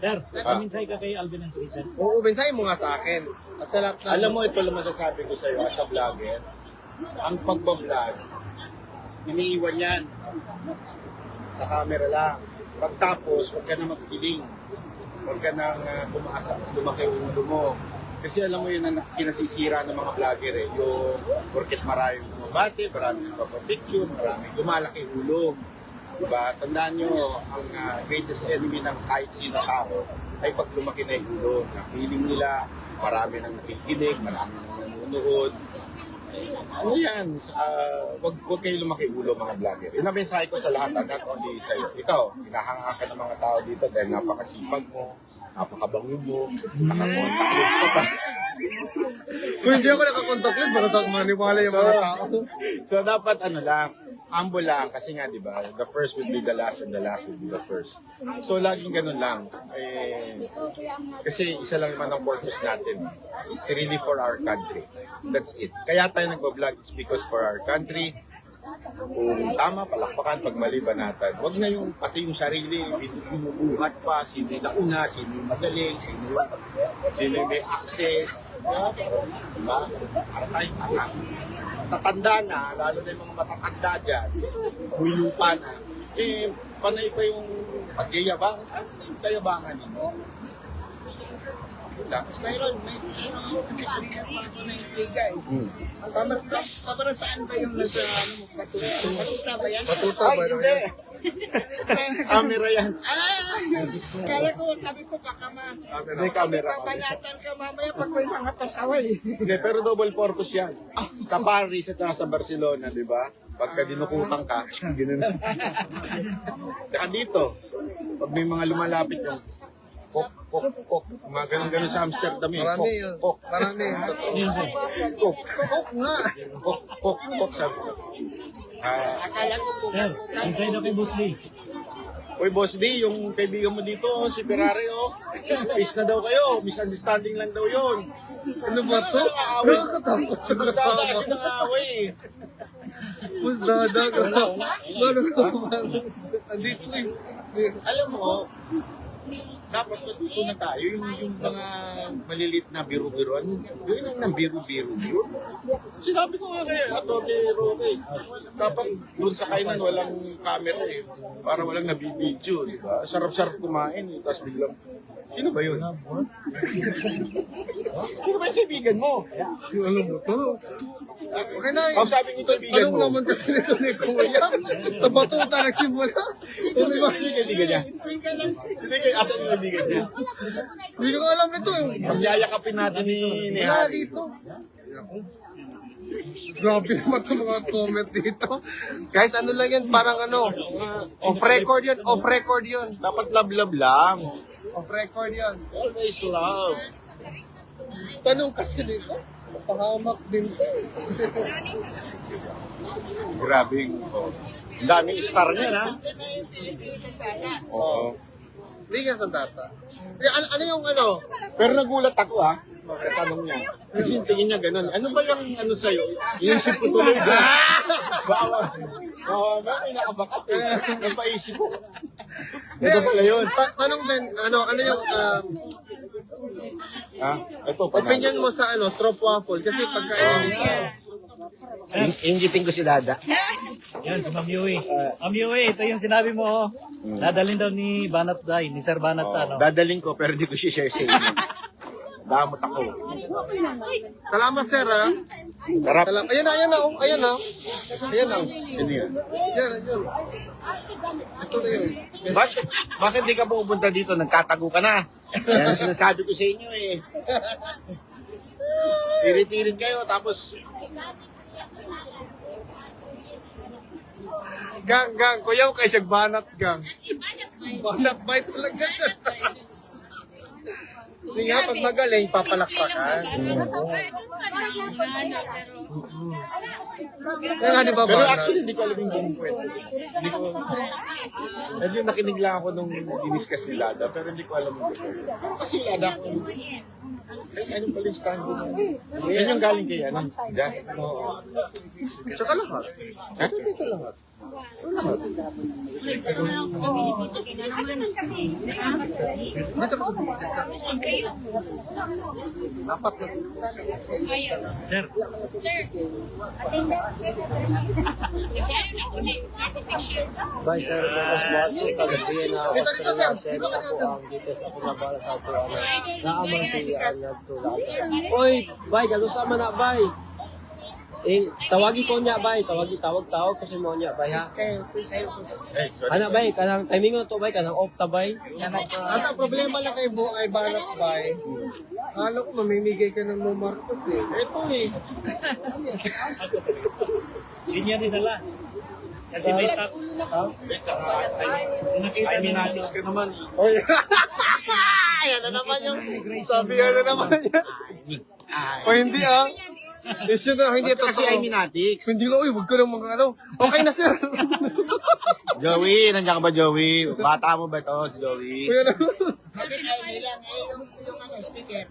sir, paminsay ka kay Alvin and Teresa. Oo, bensahin mo nga sa akin. At sa lahat ng... Alam mo, ito lang masasabi ko sa'yo as a vlogger. Ang pagbablog, iniiwan yan. Sa camera lang. Pagtapos, huwag ka na mag-feeling. Huwag ka nang lumaki yung ulo mo. Kasi alam mo yun ang kinasisira ng mga vlogger eh. Yung porket maraming bumabate, maraming papapicture, maraming lumalaki ulo. Diba? Tandaan nyo, ang greatest enemy ng kahit sino tao ay pag lumaki na yung ulo. Na feeling nila, marami nang nakikinig, marami nang nanonood. Ano yan? Huwag kayo lumaki ulo mga vlogger. Yun ang mensahe ko sa lahat, not only sa'yo. Ikaw, hinahanga ka ng mga tao dito dahil napakasipag mo, napakabango mo, nakakontact lens ka pa. Kung hindi ako nakakontact lens, baka maniwala yung mga tao. So dapat humble lang kasi nga di ba, the first will be the last and the last will be the first. So laging ganun lang. Kasi isa lang naman ang purpose natin. It's really for our country. That's it. Kaya tayo nagbablog, it's because for our country. Kung tama, palakpakan, pag mali, banatan. Huwag na yung pati yung sarili, binubuhat pa, sino yung nauna, sino yung magaling, sino yung may access. Diba? Para tayo tama. Tatanda na, lalo na yung mga matatanda dyan, may lupa na, panay pa yung pagyayabang, kayabangan ninyo. Tapos mayroon, kasi kanina pa ako naibigay. Para saan ba yung nasa Batuta ba yan? Batuta ba yan? Camera yan. Kala ko, sabi ko baka May camera. papanatan ka mamaya pag may mga pasaway. Hindi, pero double purpose yan. Sa Paris at sa Barcelona, di ba? Pagka dinukutang ka, gano'n. Saka dito, pag may mga lumalapit yung kok. Mga ganun sa Amsterdam eh. Marami yun. Kok. Marami. Kok nga. Kok sabi ko. Akala ko po. Sir, inside ako kay Boss Lee. Uy, Boss D, yung kaibigan mo dito, si Ferrari, peace na daw kayo. Misunderstanding lang daw yun. Ano ba ito? Nakakatakot. Basta kasi nang-away eh. Mas dadag. Ano ka ba? Andito eh. Alam mo, dapat matuto na tayo yung mga malilit na biro-biroan. Yun lang ng biro-biro. Sinabi ko nga kaya, Atty. Roque, dapat doon sa kainan walang camera eh. Para walang nabibidyo, di ba? Sarap-sarap kumain, eh. Tapos biglang, sino ba yun? Sino ba yung kaibigan mo? Yung ano mo to? Okay na. Ang sabi ko kaibigan Anong mo? naman kasi nito ni Kuya? Sa batuta nagsimula. Sino ba yung kaibigan niya? Hindi kayo, asan yung kaibigan niya? Hindi ko alam ito. Pagyayakapin natin ni Wala Harry. dito. Grabe naman itong mga comment dito. Guys, ano lang yan? Parang ano, off record yun. Off record yun. Dapat love-love lang. Off record yun. Always love. Tanong kasi dito. Pahamak din to. Grabing. Oh. Ang daming star niya, ha? Oo. Hindi ka sa data. Ano yung ano? Pero nagulat ako, ha? Sa tanong niya. Kasi yung tingin niya ganun. Ano ba yung ano sa'yo? Iisip ko tuloy. Bawa. May nakabakat eh. Nagpaisip ko. Ito pala yun. Tanong din, ano yung Ha? Ito, panalo. opinion mo sa ano, strop waffle? Kasi pagkain Ingitin ko si Dada. Yan, si Ma'am Yui. Ma'am Yui, ito yung sinabi mo. Oh. Dadalhin daw ni Banat Day, ni Sir Banat sa ano. Dadaling ko pero di ko share sa inyo. Damot ako. Salamat, sir, ha? Sarap. Ayan na, oh. Ayan na. Ayan na. Ano yan? Yan. Ito na yun. Bakit di ka pupunta dito? Nagtatago ka na. Yan ang sinasabi ko sa inyo eh. Tirit-tirit kayo tapos Gang. Kuya, kay siya banat, gang. Banat ba talaga siya? Hindi nga, pag magaling, papalakpakan. Kaya nga, di ba, pero banat? actually hindi ko alam yung buong kwento. Hindi ko medyo nakinig lang ako nung diniscuss ni Lada pero hindi ko alam yung kwento. Pero kasi Lada ko ay anong pala yung stand ko? Yan yung galing kay ano? Just. Tsaka lahat. Hindi ka lahat. Dito ka sa dapat na. Sir, Bye, sir. Mas lahat po kagabihan na Dito, sir. Dito ka ako dito. ang dito sa pinabala sa ato. Naamantiyan na ito. Oy, bay, galusama na, bay. Tawagi ko niya, bay. Tawag ko si mo niya, bay, ha? Ana, bay, kanang timing mo to, bay, kanang off ta, bay. At ang problema lang kay Banat Bay, akala ko mamimigay ka ng Marcos eh. Ito eh. hindi niya dinala. Kasi may tax. Nakita Ay, niya minatics ka naman. Ayan na naman yung sabi na naman niya. O hindi ah. Issue na hindi ito. Kasi ay minatics. Hindi ko, uy, wag ko nang mga ano. Okay na sir. Joey, nandiyan ka ba Joey? Bata mo ba ito si Joey? Kuya na. Bakit ay nilang yung ano, speaker?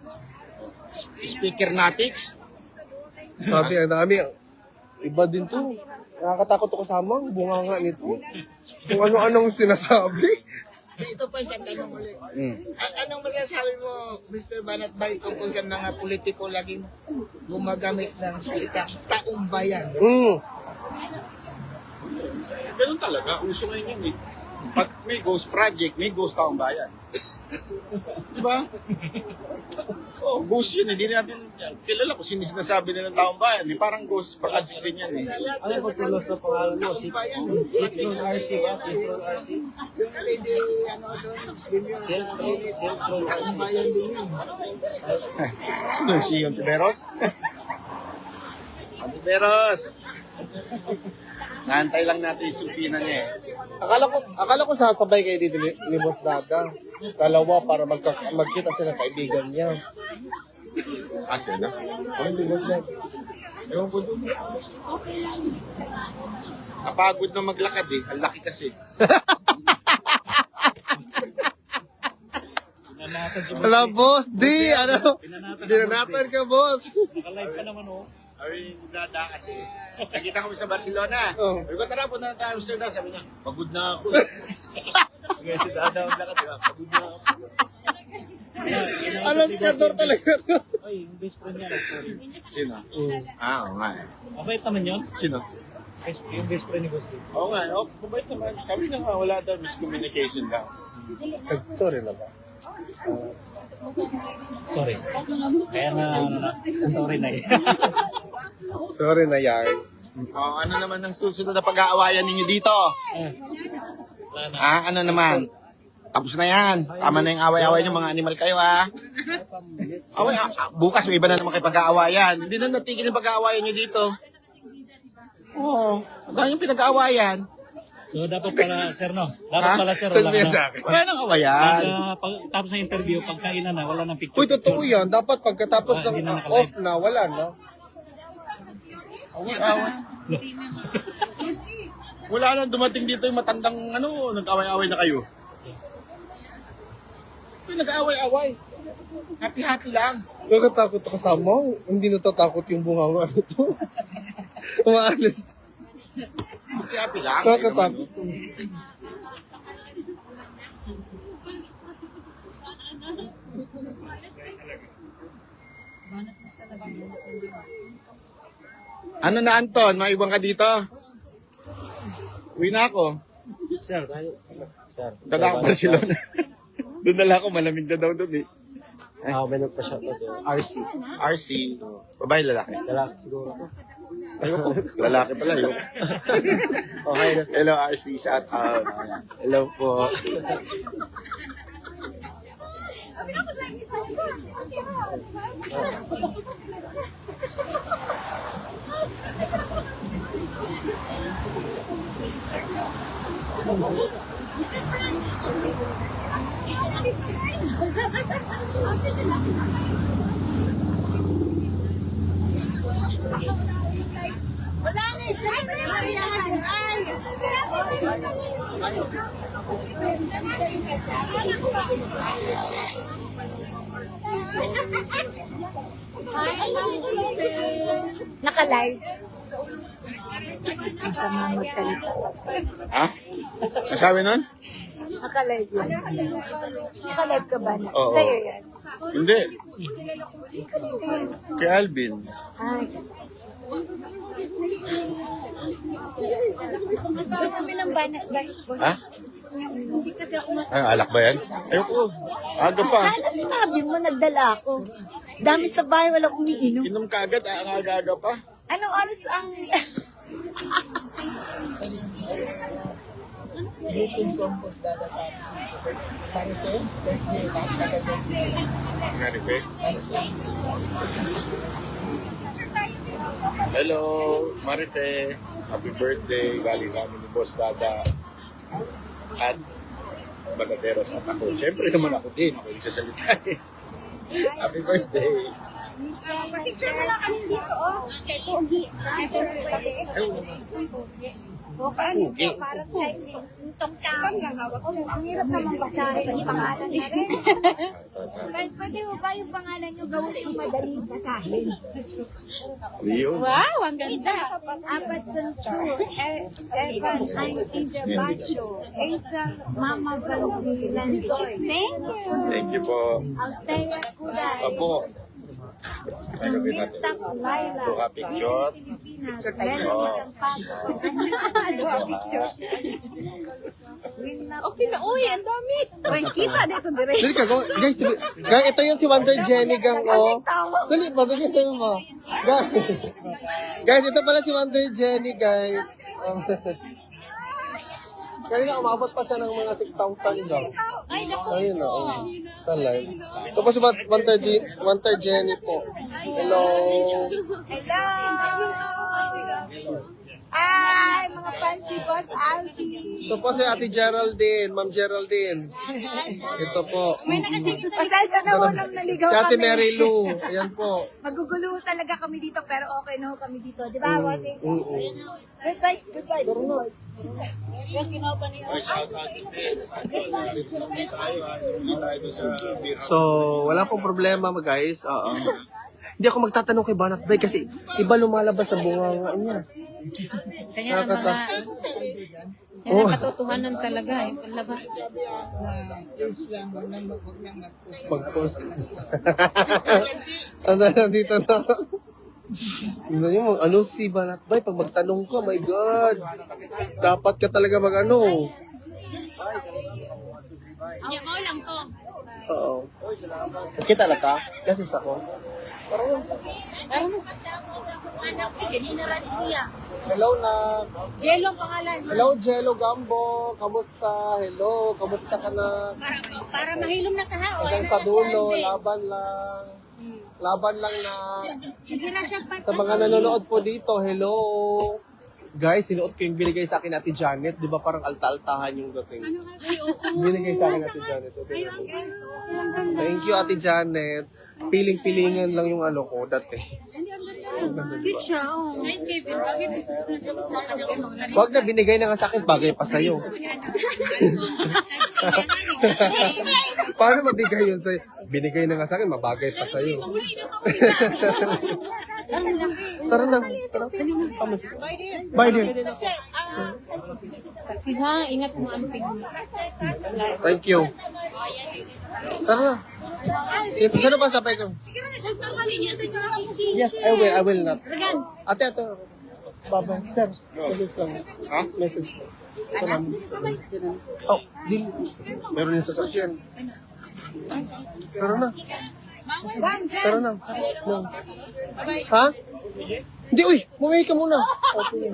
Speaker natics? Sabi ang dami. Iba din to. Nakakatakot ako kasama. Bunganga nito. Kung ano-anong sinasabi. Ito pa isang tanong ulit. Anong masasabi mo, Mr. Banat Bay, tungkol sa mga politiko laging gumagamit ng salitang taong bayan? Ganun talaga. Uso ngayon yun eh. Pag may ghost project, may ghost taong bayan. Di ba? Oh, ghost yun. Hindi natin kilala kung sino sinasabi nilang taong bayan. Eh, parang ghost project din yan eh. Ano po tulos na pangalan mo? Citron RC ba? Citron RC? Yung lady, ano doon, din yun sa Senate, taong bayan din yun. Ano si Ontiveros? Ontiveros! Nantay lang natin yung supina niya eh. Akala ko sasabay kayo dito ni Boss Dada. Dalawa para magkita sila kaibigan niya. Asa na? Hindi Boss Dada. Ewan ko doon. Napagod na maglakad eh. Ang laki kasi. Pinanatan si Wala boss, di ano. Binanatan ka boss. Naka-live ka naman oh. Ay, hindi dada kasi. Nakita kami sa Barcelona. Oh. Sabi ko, tara, punta na tayo sa Amsterdam. Sabi niya, pagod na ako. Alaskador talaga to. Ay, yung best friend niya, sorry. Sino? Oo nga eh. Mabait naman yun. Sino? Yung best friend ni Boss Lee. Oo nga, mabait naman. Sabi niya nga, wala daw, miscommunication lang. Sorry na ba? Sorry. Kaya na, sorry na eh. Sorry na yan. Ano naman ang susunod na pag-aawayan ninyo dito? Ano naman? Tapos na yan. Tama na yung away-away niyo, mga animal kayo bukas may iba na naman kayo pag-aawayan. Hindi na natigil yung pag-aawayan niyo dito. Oo. Dahil yung pinag-aawayan. So, dapat pala, sir, no? Dapat pala, sir, wala na. Wala nang awayan. Tapos ng interview, pagkainan na, wala nang picture. Uy, totoo yan. Dapat pagkatapos ng off na, wala na. Wala nang dumating dito yung matandang nag-away-away na kayo. Nag-away-away. Happy-happy lang. Nakatakot ako kasama. Hindi natatakot yung bunganga nito. Umaalis. Happy-happy lang. Nakatakot. Ano na, Anton? Maiwan ka dito? Uwi na ako. Sir, tayo. Sir. Dala ako Barcelona. Doon na lang ako. Malamig na daw doon eh. May nagpa-shot na sir. RC. RC. Babae, lalaki. Lalaki siguro to. Ayoko. Lalaki pala yun. Okay na. Hello, RC. Shout out. Hello po. Naka-live. Ang sama magsalita. Ha? Masabi nun? Naka-live yan. Naka-live ka ba? Oo. Sa'yo yan. Hindi. Kanina yan. Kay Alvin. Ay. Gusto mo ng banat ba? Boss? Ha? Ay, alak ba yan? Ayoko. Aga pa. Sana sinabi mo, nagdala ako. Dami sa bahay, walang umiinom. Inom ka agad. Ang aga-aga pa. Anong oras ang... Greetings from Boss Dada sa Francisco. Marife, birthday lang. Marife. Hello, Marife. Happy birthday. Galing sa amin ni Boss Dada. At Bagateros at ako. Siyempre naman ako din. Ako yung sasalita eh. Happy birthday. Picture mo lang kami dito, oh. Kay Pogi. Pugi. Parang Chinese. Ikaw lang hawak ko. Ang hirap naman basahin sa pangalan na rin. Pwede mo ba yung pangalan nyo gawin yung madaling basahin? Leo. Wow, ang ganda. Apat Sunsu, Evan, Auntie Bacho, Asa, Mama Valdilan. Thank you. Thank you po. Altea Kuday. Apo. Nagawin natin. Tak Laila. Buka picture. Picture tayo. Okay na, uy, ang dami. Kita dito dire. Dali ka, guys, gang, ito yun si Wonder Jenny, gang, oh. Dali, pasok yun mo. Guys, ito pala si Wonder Jenny, guys. Kanina, umabot pa siya ng mga 6,000 lang. Ay, naku. Ayun, oo. Sa live. Ito po si Wonder Jenny po. Hello. Hello! Ay, mga fans ni Boss Alvin. Ito po si Ate Geraldine, Ma'am Geraldine. Ito po. Pasensya na ho nang naligaw Si Ate kami. Mary Lou. Ayan po. Magugulo talaga kami dito, pero okay na ho kami dito. Di ba, Bossing? Good vibes, good vibes. So, wala pong problema guys. Hindi ako magtatanong kay Banat Bay kasi iba lumalabas sa bunganga niya. Kanya ang mga yan ang katotohanan talaga eh. Palabas. Sabi na please lang, wag na mag-post. Mag-post. Sanda na dito na. Yun yung ano si Banat Bay, pag magtanong ka, my God. Dapat ka talaga mag-ano. Hindi mo lang to. Oo. Kita na ka? Kasi ako. Hello na. Jello ang pangalan. Hello Jello Gambo. Kamusta? Hello. Kamusta ka na? Para mahilom na kaha. Hanggang sa dulo, laban lang. Laban lang na. Sige na siya Sa mga nanonood po dito, hello. Guys, sinuot ko yung binigay sa akin Ate Janet. Di ba parang alta-altahan yung dating? Binigay sa akin Ate Janet. Thank you Ate Janet. Piling-pilingan lang yung ano ko dati. Good siya. Oh. Nice Kevin. Bagay mo sa kanila mga Wag na, binigay na nga sa akin, bagay pa sa'yo. Paano mabigay yun sa'yo? Binigay na nga sa akin, mabagay pa sa'yo. Tara na. Tara. Bye dear. Sis ha, ingat mo ang ping. Thank you. Tara na. Ito ba sabay ko? Yes, I will not. Ate. Baba, sir. Message lang. Ha? Message. Salamat. Oh, deal. Meron din sa sasakyan. Tara na. Tara na. No. Ha? Hindi, uy! Mumuhi ka muna. Okay.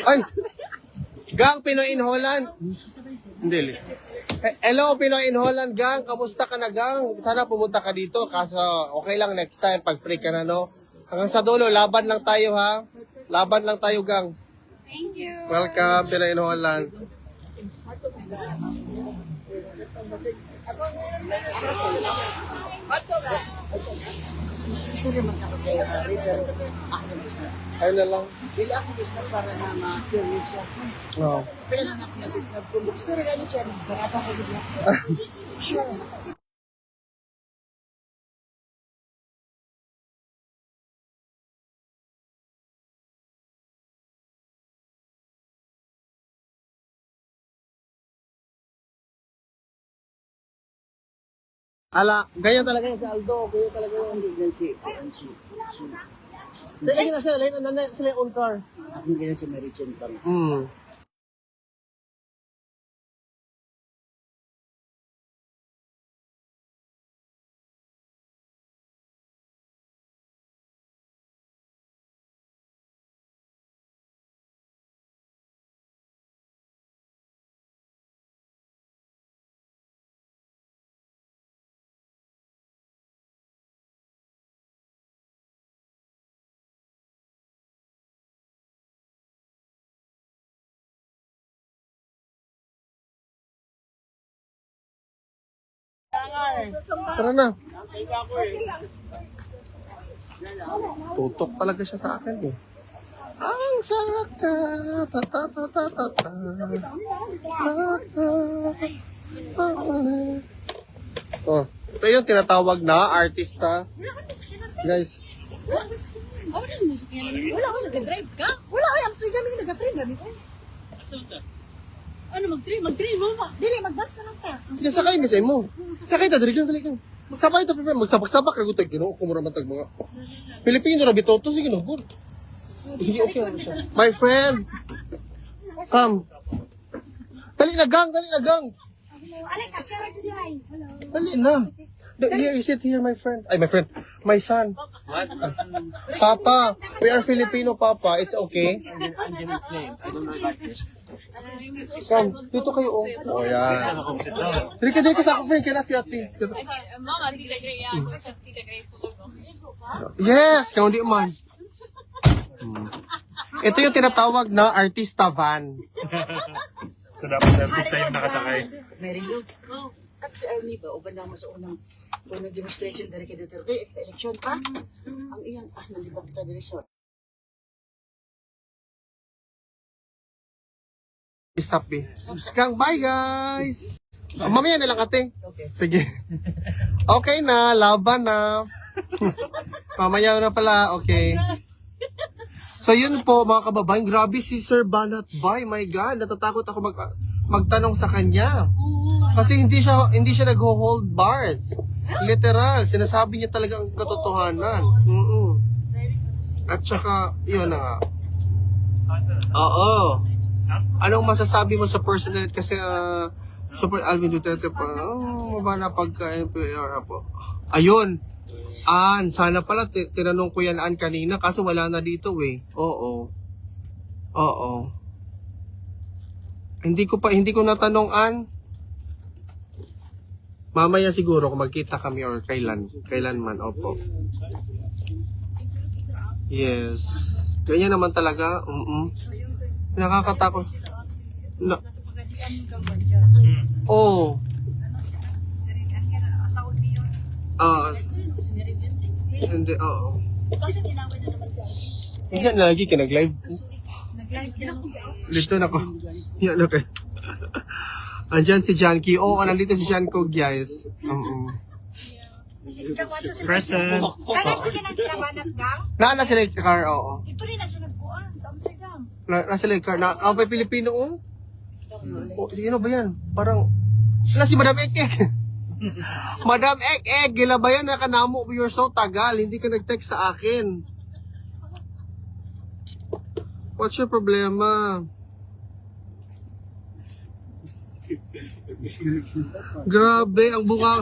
Ay! Gang Pinoy in Holland. Hindi, li. Hello, Pinoy in Holland, gang. Kamusta ka na, gang? Sana pumunta ka dito. Kaso, okay lang next time pag free ka na, no? Hanggang sa dulo, laban lang tayo, ha? Laban lang tayo, gang. Thank you. Welcome, Pinoy in Holland. Ayun na lang. Bila ako gusto para na ma-curious siya. Oo. Pero lang ako na-gusto. Kung gusto rin ano siya, nakata ko bigla. Ala, ganyan talaga yan si Aldo. Ganyan talaga yan. Hindi ganyan si Lagi na sila. Lagi na sila yung own car. hindi ganyan si Mary Jane pa. Tara na. Tutok talaga siya sa akin eh. Ang sarap ka. Ta ta ta ta ta ta. Oh, ito yung tinatawag na artista. Guys. Wala ako nag-drive ka? Wala ko yung sige kami nag-drive na dito. Ano mag-drive mo? Dili, mag-bus na lang ka. Sakay misay mo. Sakay ta, dali kang. Magsabay ta, friend. Magsabak-sabak. Ragutag, kinuha ko mo naman tag mga. Pilipino, rabi to. Sige, no. Sige, okay. My friend. Come. Dali na, gang. Alay ka, share it with ay. Dali na. Here, you sit here, my friend. Ay, my friend. My son. Papa, we are Filipino, Papa. It's okay. Come, dito kayo, oh. Oh, yan. Dali ka sa akin, friend. Kaya na si ate. Mama, tita Gray yan. Tita Gray photo. Yes, kung di man. Ito yung tinatawag na artista van. So dapat artista yung nakasakay. Mary Lou. At si Ernie ba, uban lang mo sa unang demonstration dari kay Duterte, election pa. Ang iyang, nalibag ta din siya. Stop eh. Kang, bye guys! Mamaya na lang ate. Okay. Sige. Okay na, laban na. Mamaya na pala, okay. So yun po mga kababayan, grabe si Sir Banat Bay, my God, natatakot ako magtanong sa kanya. Kasi hindi siya nag-hold bars. Literal, sinasabi niya talaga ang katotohanan. At saka, yun na nga. Oo. Anong masasabi mo sa personal kasi Super Alvin Duterte pa, maba na pagka-NPR po. Ayun. Sana pala tinanong ko yan kanina kaso wala na dito eh. Oo. Hindi ko natanong Mamaya siguro kung magkita kami or kailan man, opo. Yes. Ganyan naman talaga. Nakakatakot. Oh. Hindi, oo. Yan na lagi kinag-live. Dito na ko. Yan na kayo. Andyan si Janky. Oo, nandito si Janko, guys. Present. Na sila yung car, oo. Ito rin na sinagpuan sa Amsterdam. Na sila yung car. Ang Pilipino, oh. Sino ba yan? Parang, wala si Madam Ek. Madam Ek, gila ba yan? Nakanamo, you're so tagal. Hindi ka nag-text sa akin. What's your problema? Grabe, ang bunga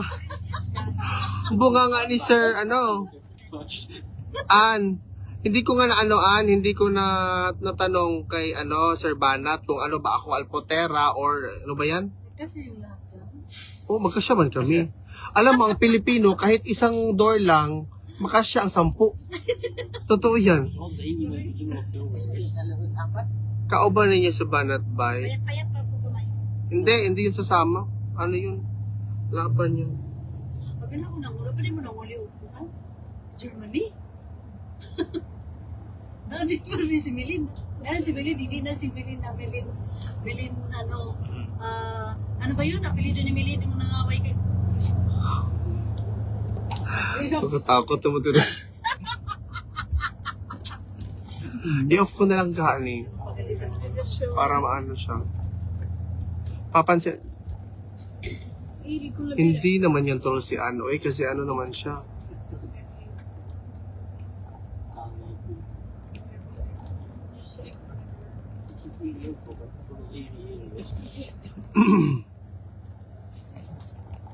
nga ni Sir, hindi ko nga hindi ko na natanong kay Sir Banat kung ano ba ako Alpotera or ano ba yan? Oh, magkasya man kami. Alam mo, ang Pilipino, kahit isang door lang, makasya ang 10. Totoo yan. Kauban niya sa Banat Bay. Payat pa po kumain. Hindi yun sasama. Ano yun? Laban yun. Pagkala ko nang wala, pwede mo nang wali upuan. Germany? Dahil pa rin si Melin. Dahil si Melin, hindi na si Melin na Melin, ano ba yun? Apelido ni Melin, yung nangaway kayo. Takot tumutuloy. I-off ko na lang gani. Para maano siya. Papansin. Hindi naman yan troll si kasi naman siya.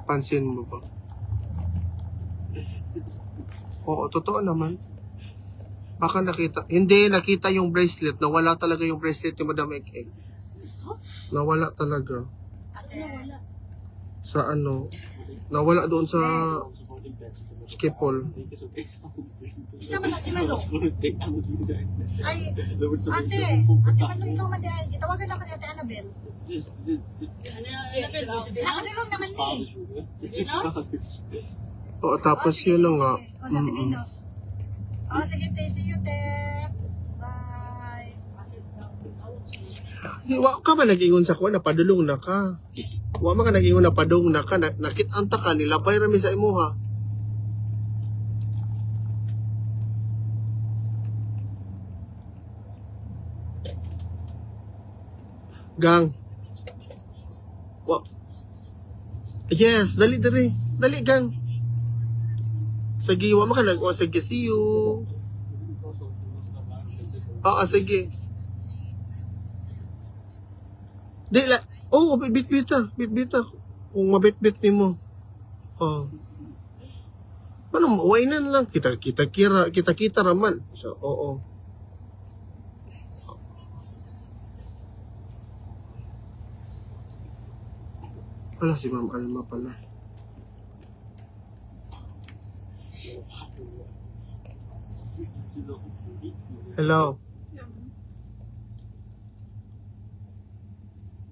Pansin mo ba? Oo, totoo naman. Baka nakita yung bracelet. Nawala talaga yung bracelet ni Madam Ek. Nawala talaga. Sa nawala doon sa Skipol. Isa man na si Malo. Ay, ate Malo, ikaw man di, itawagan ako ni Ate Annabel. Nakadulong naman ni. Oo, tapos yun na nga. O sa Pilinos. O, sige, see you, te. Bye. Wa ka man nag-ingon sa kuha, napadulong na ka. Wa man ka nag-ingon napadung na ka, nakitanta ka, nilabay rami sa imo ha. Gang. Yes, dali. Dali, gang. Sige, wa man ka sige, see you. Sige. Bitbita. Kung mabitbit ni mo. Paano mauwi na lang? Kita raman. So, oo. Wala si Ma'am Alma pala. Hello.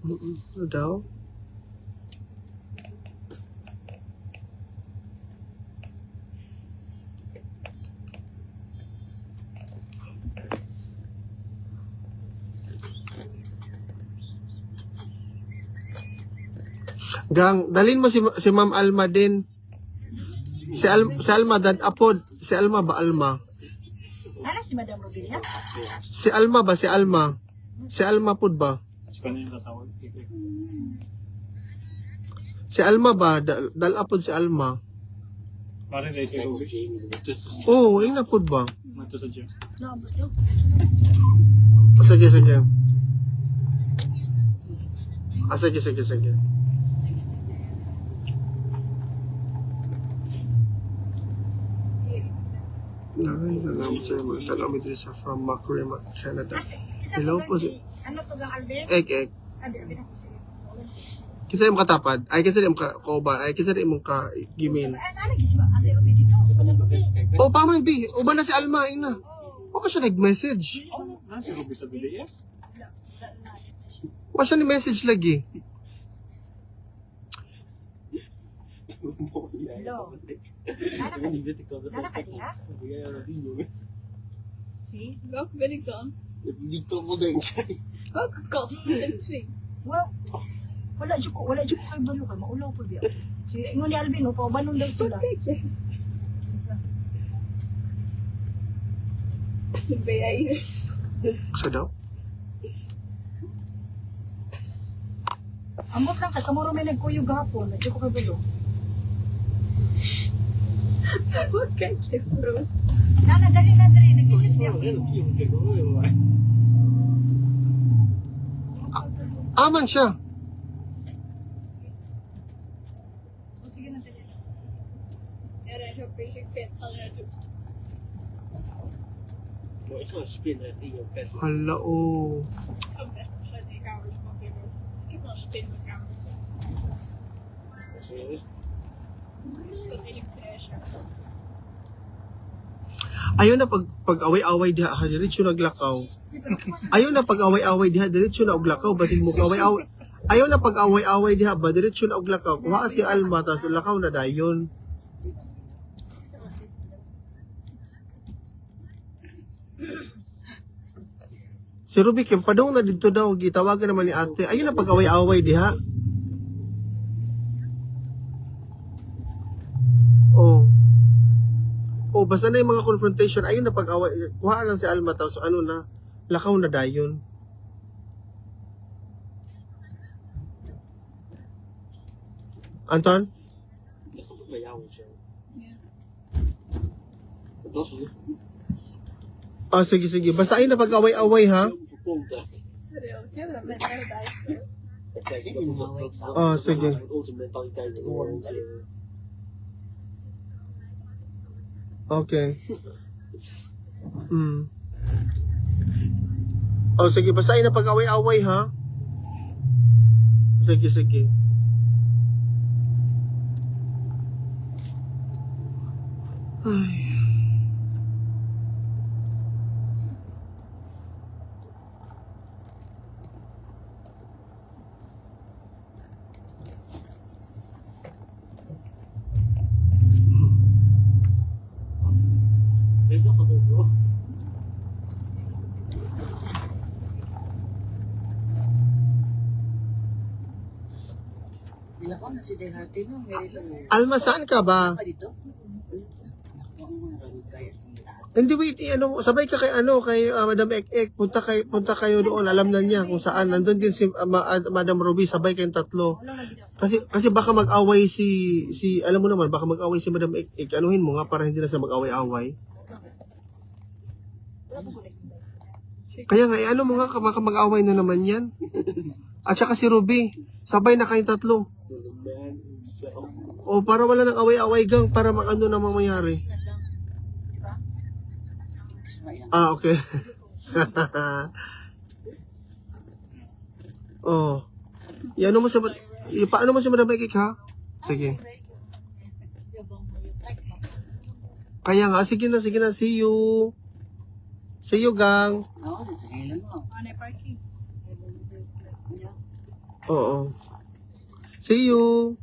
Ano daw? Gang, dalhin mo si Ma'am Alma din. Si Alma, dan apod. Si Alma ba, Alma? Ano si Madam Robilia? Si Alma ba, si Alma? Si Alma pod ba? Si Alma ba, dal apod si Alma? Oo, ina pod ba? Sige, sige. Sige. Nalang sir, magtanaw mi dito sa from Macquarie, Canada. Hello po si Ano to gang Alvin? Egg. Adi, Alvin ako siya. Kisa mo katapad? Ay, kisa mo ka kauban? Ay, kisa mo ka gimin? Ano gisba? Adi, Robi dito. Sa Madam Robi. O, pamang B. Uban na si Alma, ina. O ka siya nag-message. Nasa Ruby sa BDS? O siya ni-message lagi. Hello. Nana ka diha? See? Welk ben ik dan? Dito ko din siya. Welke kant? Zijn twee. Well, wala jud ko kay balo kay maulaw po biya. Si ingon ni Alvin, pa banon daw sila. Siya daw? Amot lang kay kamuro may nagkuyog gahapon, medyo ko kay balo. Wat kijk je bro? Nana dali nag-message niya. Aman siya. O sige na dali. Ja, dat is ook bezig fit. Ga er naartoe. Hala, oh. Ga best besluit in je kamer te pakken. Ik heb wel een spin in mijn kamer. Dat wil ik freshen. Ayaw na pag-away-away diha, ha, diretso naglakaw. Ayaw na pag-away-away diha, diretso na og lakaw, basig mo away-away. Ayaw na pag-away-away diha, ba diretso na og lakaw. Kuha si Alma, tas lakaw na dayon. Si Ruby Kim, padong na dito daw, gitawagan naman ni ate. Ayaw na pag-away-away diha. Oh, basta na yung mga confrontation, ayun na pag-away. Kuha lang si Alma, tapos ano na, lakaw na dayon. Anton? Oh, sige. Basta ayun na pag-away-away, ha? Ik heb dat met mij bij. Oh, sige. Okay. Oh, sige. Basta ayun na pag-away-away, ha? Sige. Ay. Bila ko na si Dehati no, meron lang. Alma, saan ka ba? Dito? Hindi, wait, sabay ka kay Madam Ek. Punta kayo doon, alam na niya kung saan. Nandun din si Madam Ruby, sabay kayong tatlo. Kasi baka mag-away si alam mo naman, baka mag-away si Madam Ek. Anuhin mo nga para hindi na siya mag-away-away. Kaya nga, ano mo nga, baka mag-away na naman yan. At saka si Ruby, sabay na kayong tatlo. O, para wala nang away-away gang, para ano na mangyari. Ah, okay. Oh. Paano mo si Madam Ekik, ha? Sige. Kaya nga, sige na. See you. See you, gang. Oo, sa kailan mo. Oo. See you.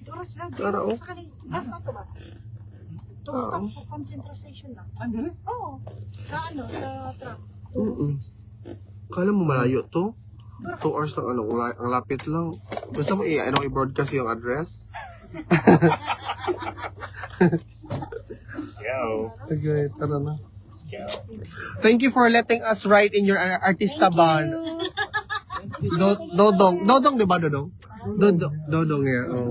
Oras lang. Tara, oh. Sa kanil. Mas na to ba? Two stop sa concentration lang. Oo. Sa sa truck. 206. Kala mo malayo to? 2 hours lang, ang lapit lang. Gusto mo i-broadcast yung address? Okay, tara na. Thank you for letting us ride in your artista van. Dodong, di ba Dodong? Dodong, yeah. Oh.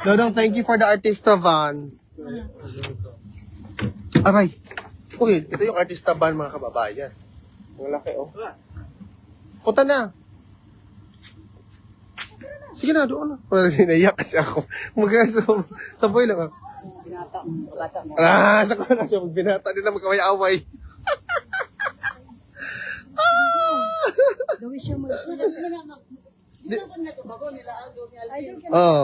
Dodong, thank you for the artista van. Aray. Uy, ito yung artista van, mga kababayan. Ang laki, oh. Punta na. Sige na, doon na. Naiyak kasi ako. Sabay lang ako. Sa ko na siya. Binata din na magkaway-away. Oo.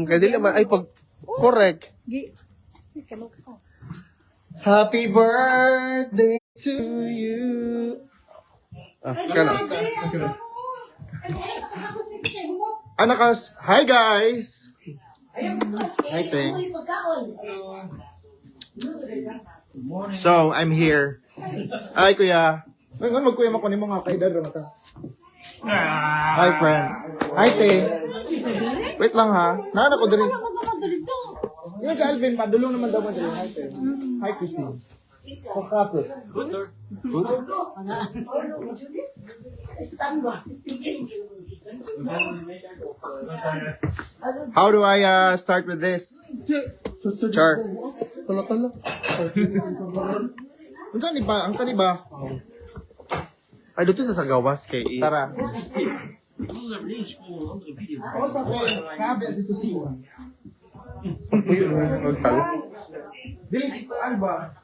Kaya di naman, ay pag, correct. Happy birthday to you. Anakas, hi guys! Hi, Ting. So, I'm here. Ay, kuya. Ngayon, magkuya mo ko ni mga kaedad rin ito. Hi, friend. Hi, Ting. Wait lang ha. Naan ako dali. Yun si Alvin, padulong naman daw mo dali. Hi, Ting. Hi, Christine. Pagkapit. Good? How do I start with this? Char. Tala-tala. Ang ba? Ang kani ba? Ay, dito sa gawas kay Tara. Ako sa ko, kabe dito siwa. Magtalo. Dili si Alba.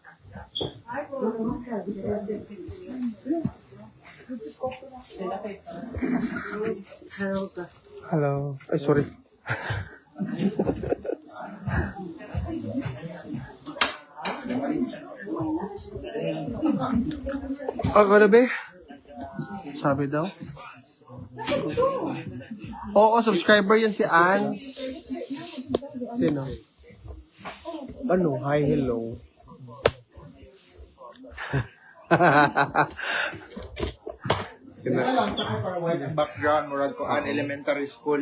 Hello. Ay, sorry. Ako na ba? Sabi daw. Oo, subscriber yan si Ann. Sino? Ano? Hi, hello. Kaya lang, taka para white ang background, murag ko an elementary school.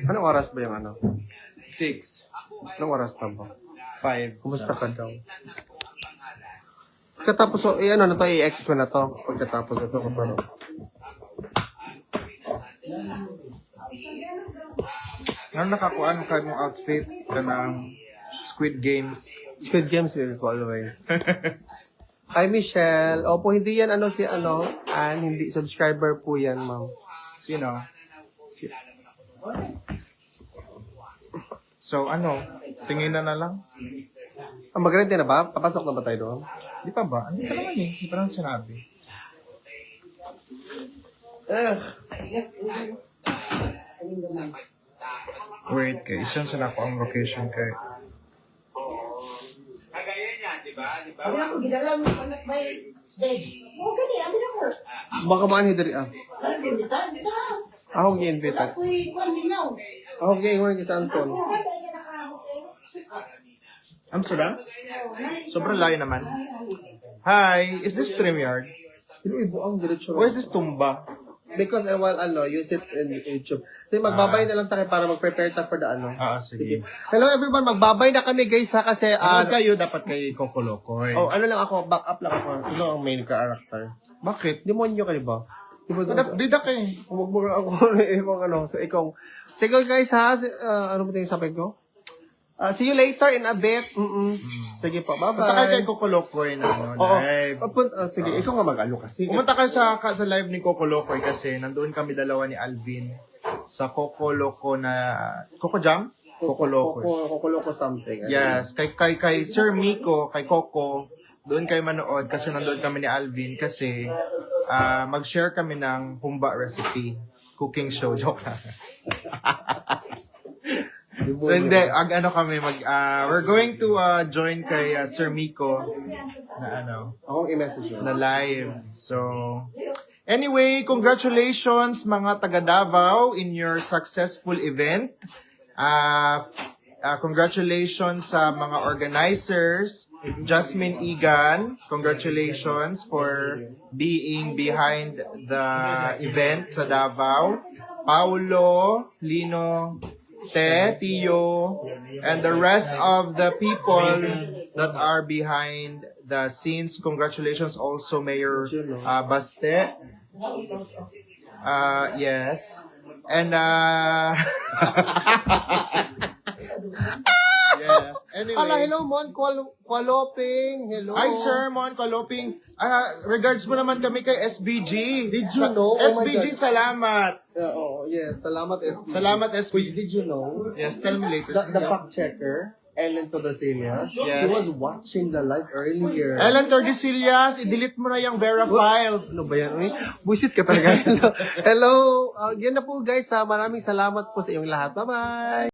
Anong oras ba yung ano? 6. Anong oras na ba? 5. Kumusta ka daw? Pagkatapos, so, ano na to, i-ex ko na to. Pagkatapos ito, kaparo. Ano nakakuan ka mong outfit ka ng Squid Games? Squid Games will ko always. Hi, Michelle. Opo, hindi yan ano si ano, hindi subscriber po yan, ma'am. Sino? So, ano? Tingin na lang? Mag-rent na ba? Papasok na ba tayo doon? Di pa ba? Hindi pa naman eh. Di pa lang sinabi. Wait, kay isang sana ko ang location kay... Baka maanhi dari Ako gi-invita. Ako gi-invita sa Anton. Amsterdam? Sobrang layo naman. Hi, is this StreamYard? Where's this Tumba? Because I will use it in YouTube. So magbabay na lang tayo para mag-prepare tayo for the ano. Sige. Hello everyone, magbabay na kami guys ha kasi Kayo dapat kay Kokolokoy. oh, ano lang ako, back up lang ako. Ano ang main character? Bakit? Demonyo ka, di ba? Bidak eh. Huwag mo ako kung ano. So, ikaw. Sige guys ha. Ano mo tingin sabi ko? See you later in a bit. Sige po. Bye-bye. Punta kayo kay Kokolokoy na live. Sige, ikaw nga mag-alo kasi. Pumunta kayo sa live ni Kokolokoy kasi nandoon kami dalawa ni Alvin sa Kokoloko na... Coco Jam? Kokolokoy. Kokoloko something. Yes. Kay Sir Miko, kay Coco, doon kayo manood kasi nandoon kami ni Alvin kasi mag-share kami ng humba recipe. Cooking show. Joke lang. So hindi, we're going to join kay Sir Miko na Akong i-message yun. na live. So anyway, congratulations mga taga Davao in your successful event. Congratulations sa mga organizers. Jasmine Igan, congratulations for being behind the event sa Davao. Paulo, Lino, Te, Tio, and the rest of the people that are behind the scenes. Congratulations also Mayor Baste. Yes. And yes. Anyway. Hello, Mon Kualoping. Hello. Hi, Sir Mon Kaloping. Regards mo naman kami kay SBG. Did you know? Oh my SBG, God. salamat. Yes. Salamat, SB. Salamat, SBG. Did you know? Yes, tell me later. The fact checker, Ellen Tordesillas, Yes. he was watching the live earlier. Ellen Tordesillas, i-delete mo na yung Vera files. Ano ba yan? Uy, buisit ka talaga. Hello. Yan na po guys. Maraming salamat po sa iyong lahat. Bye-bye.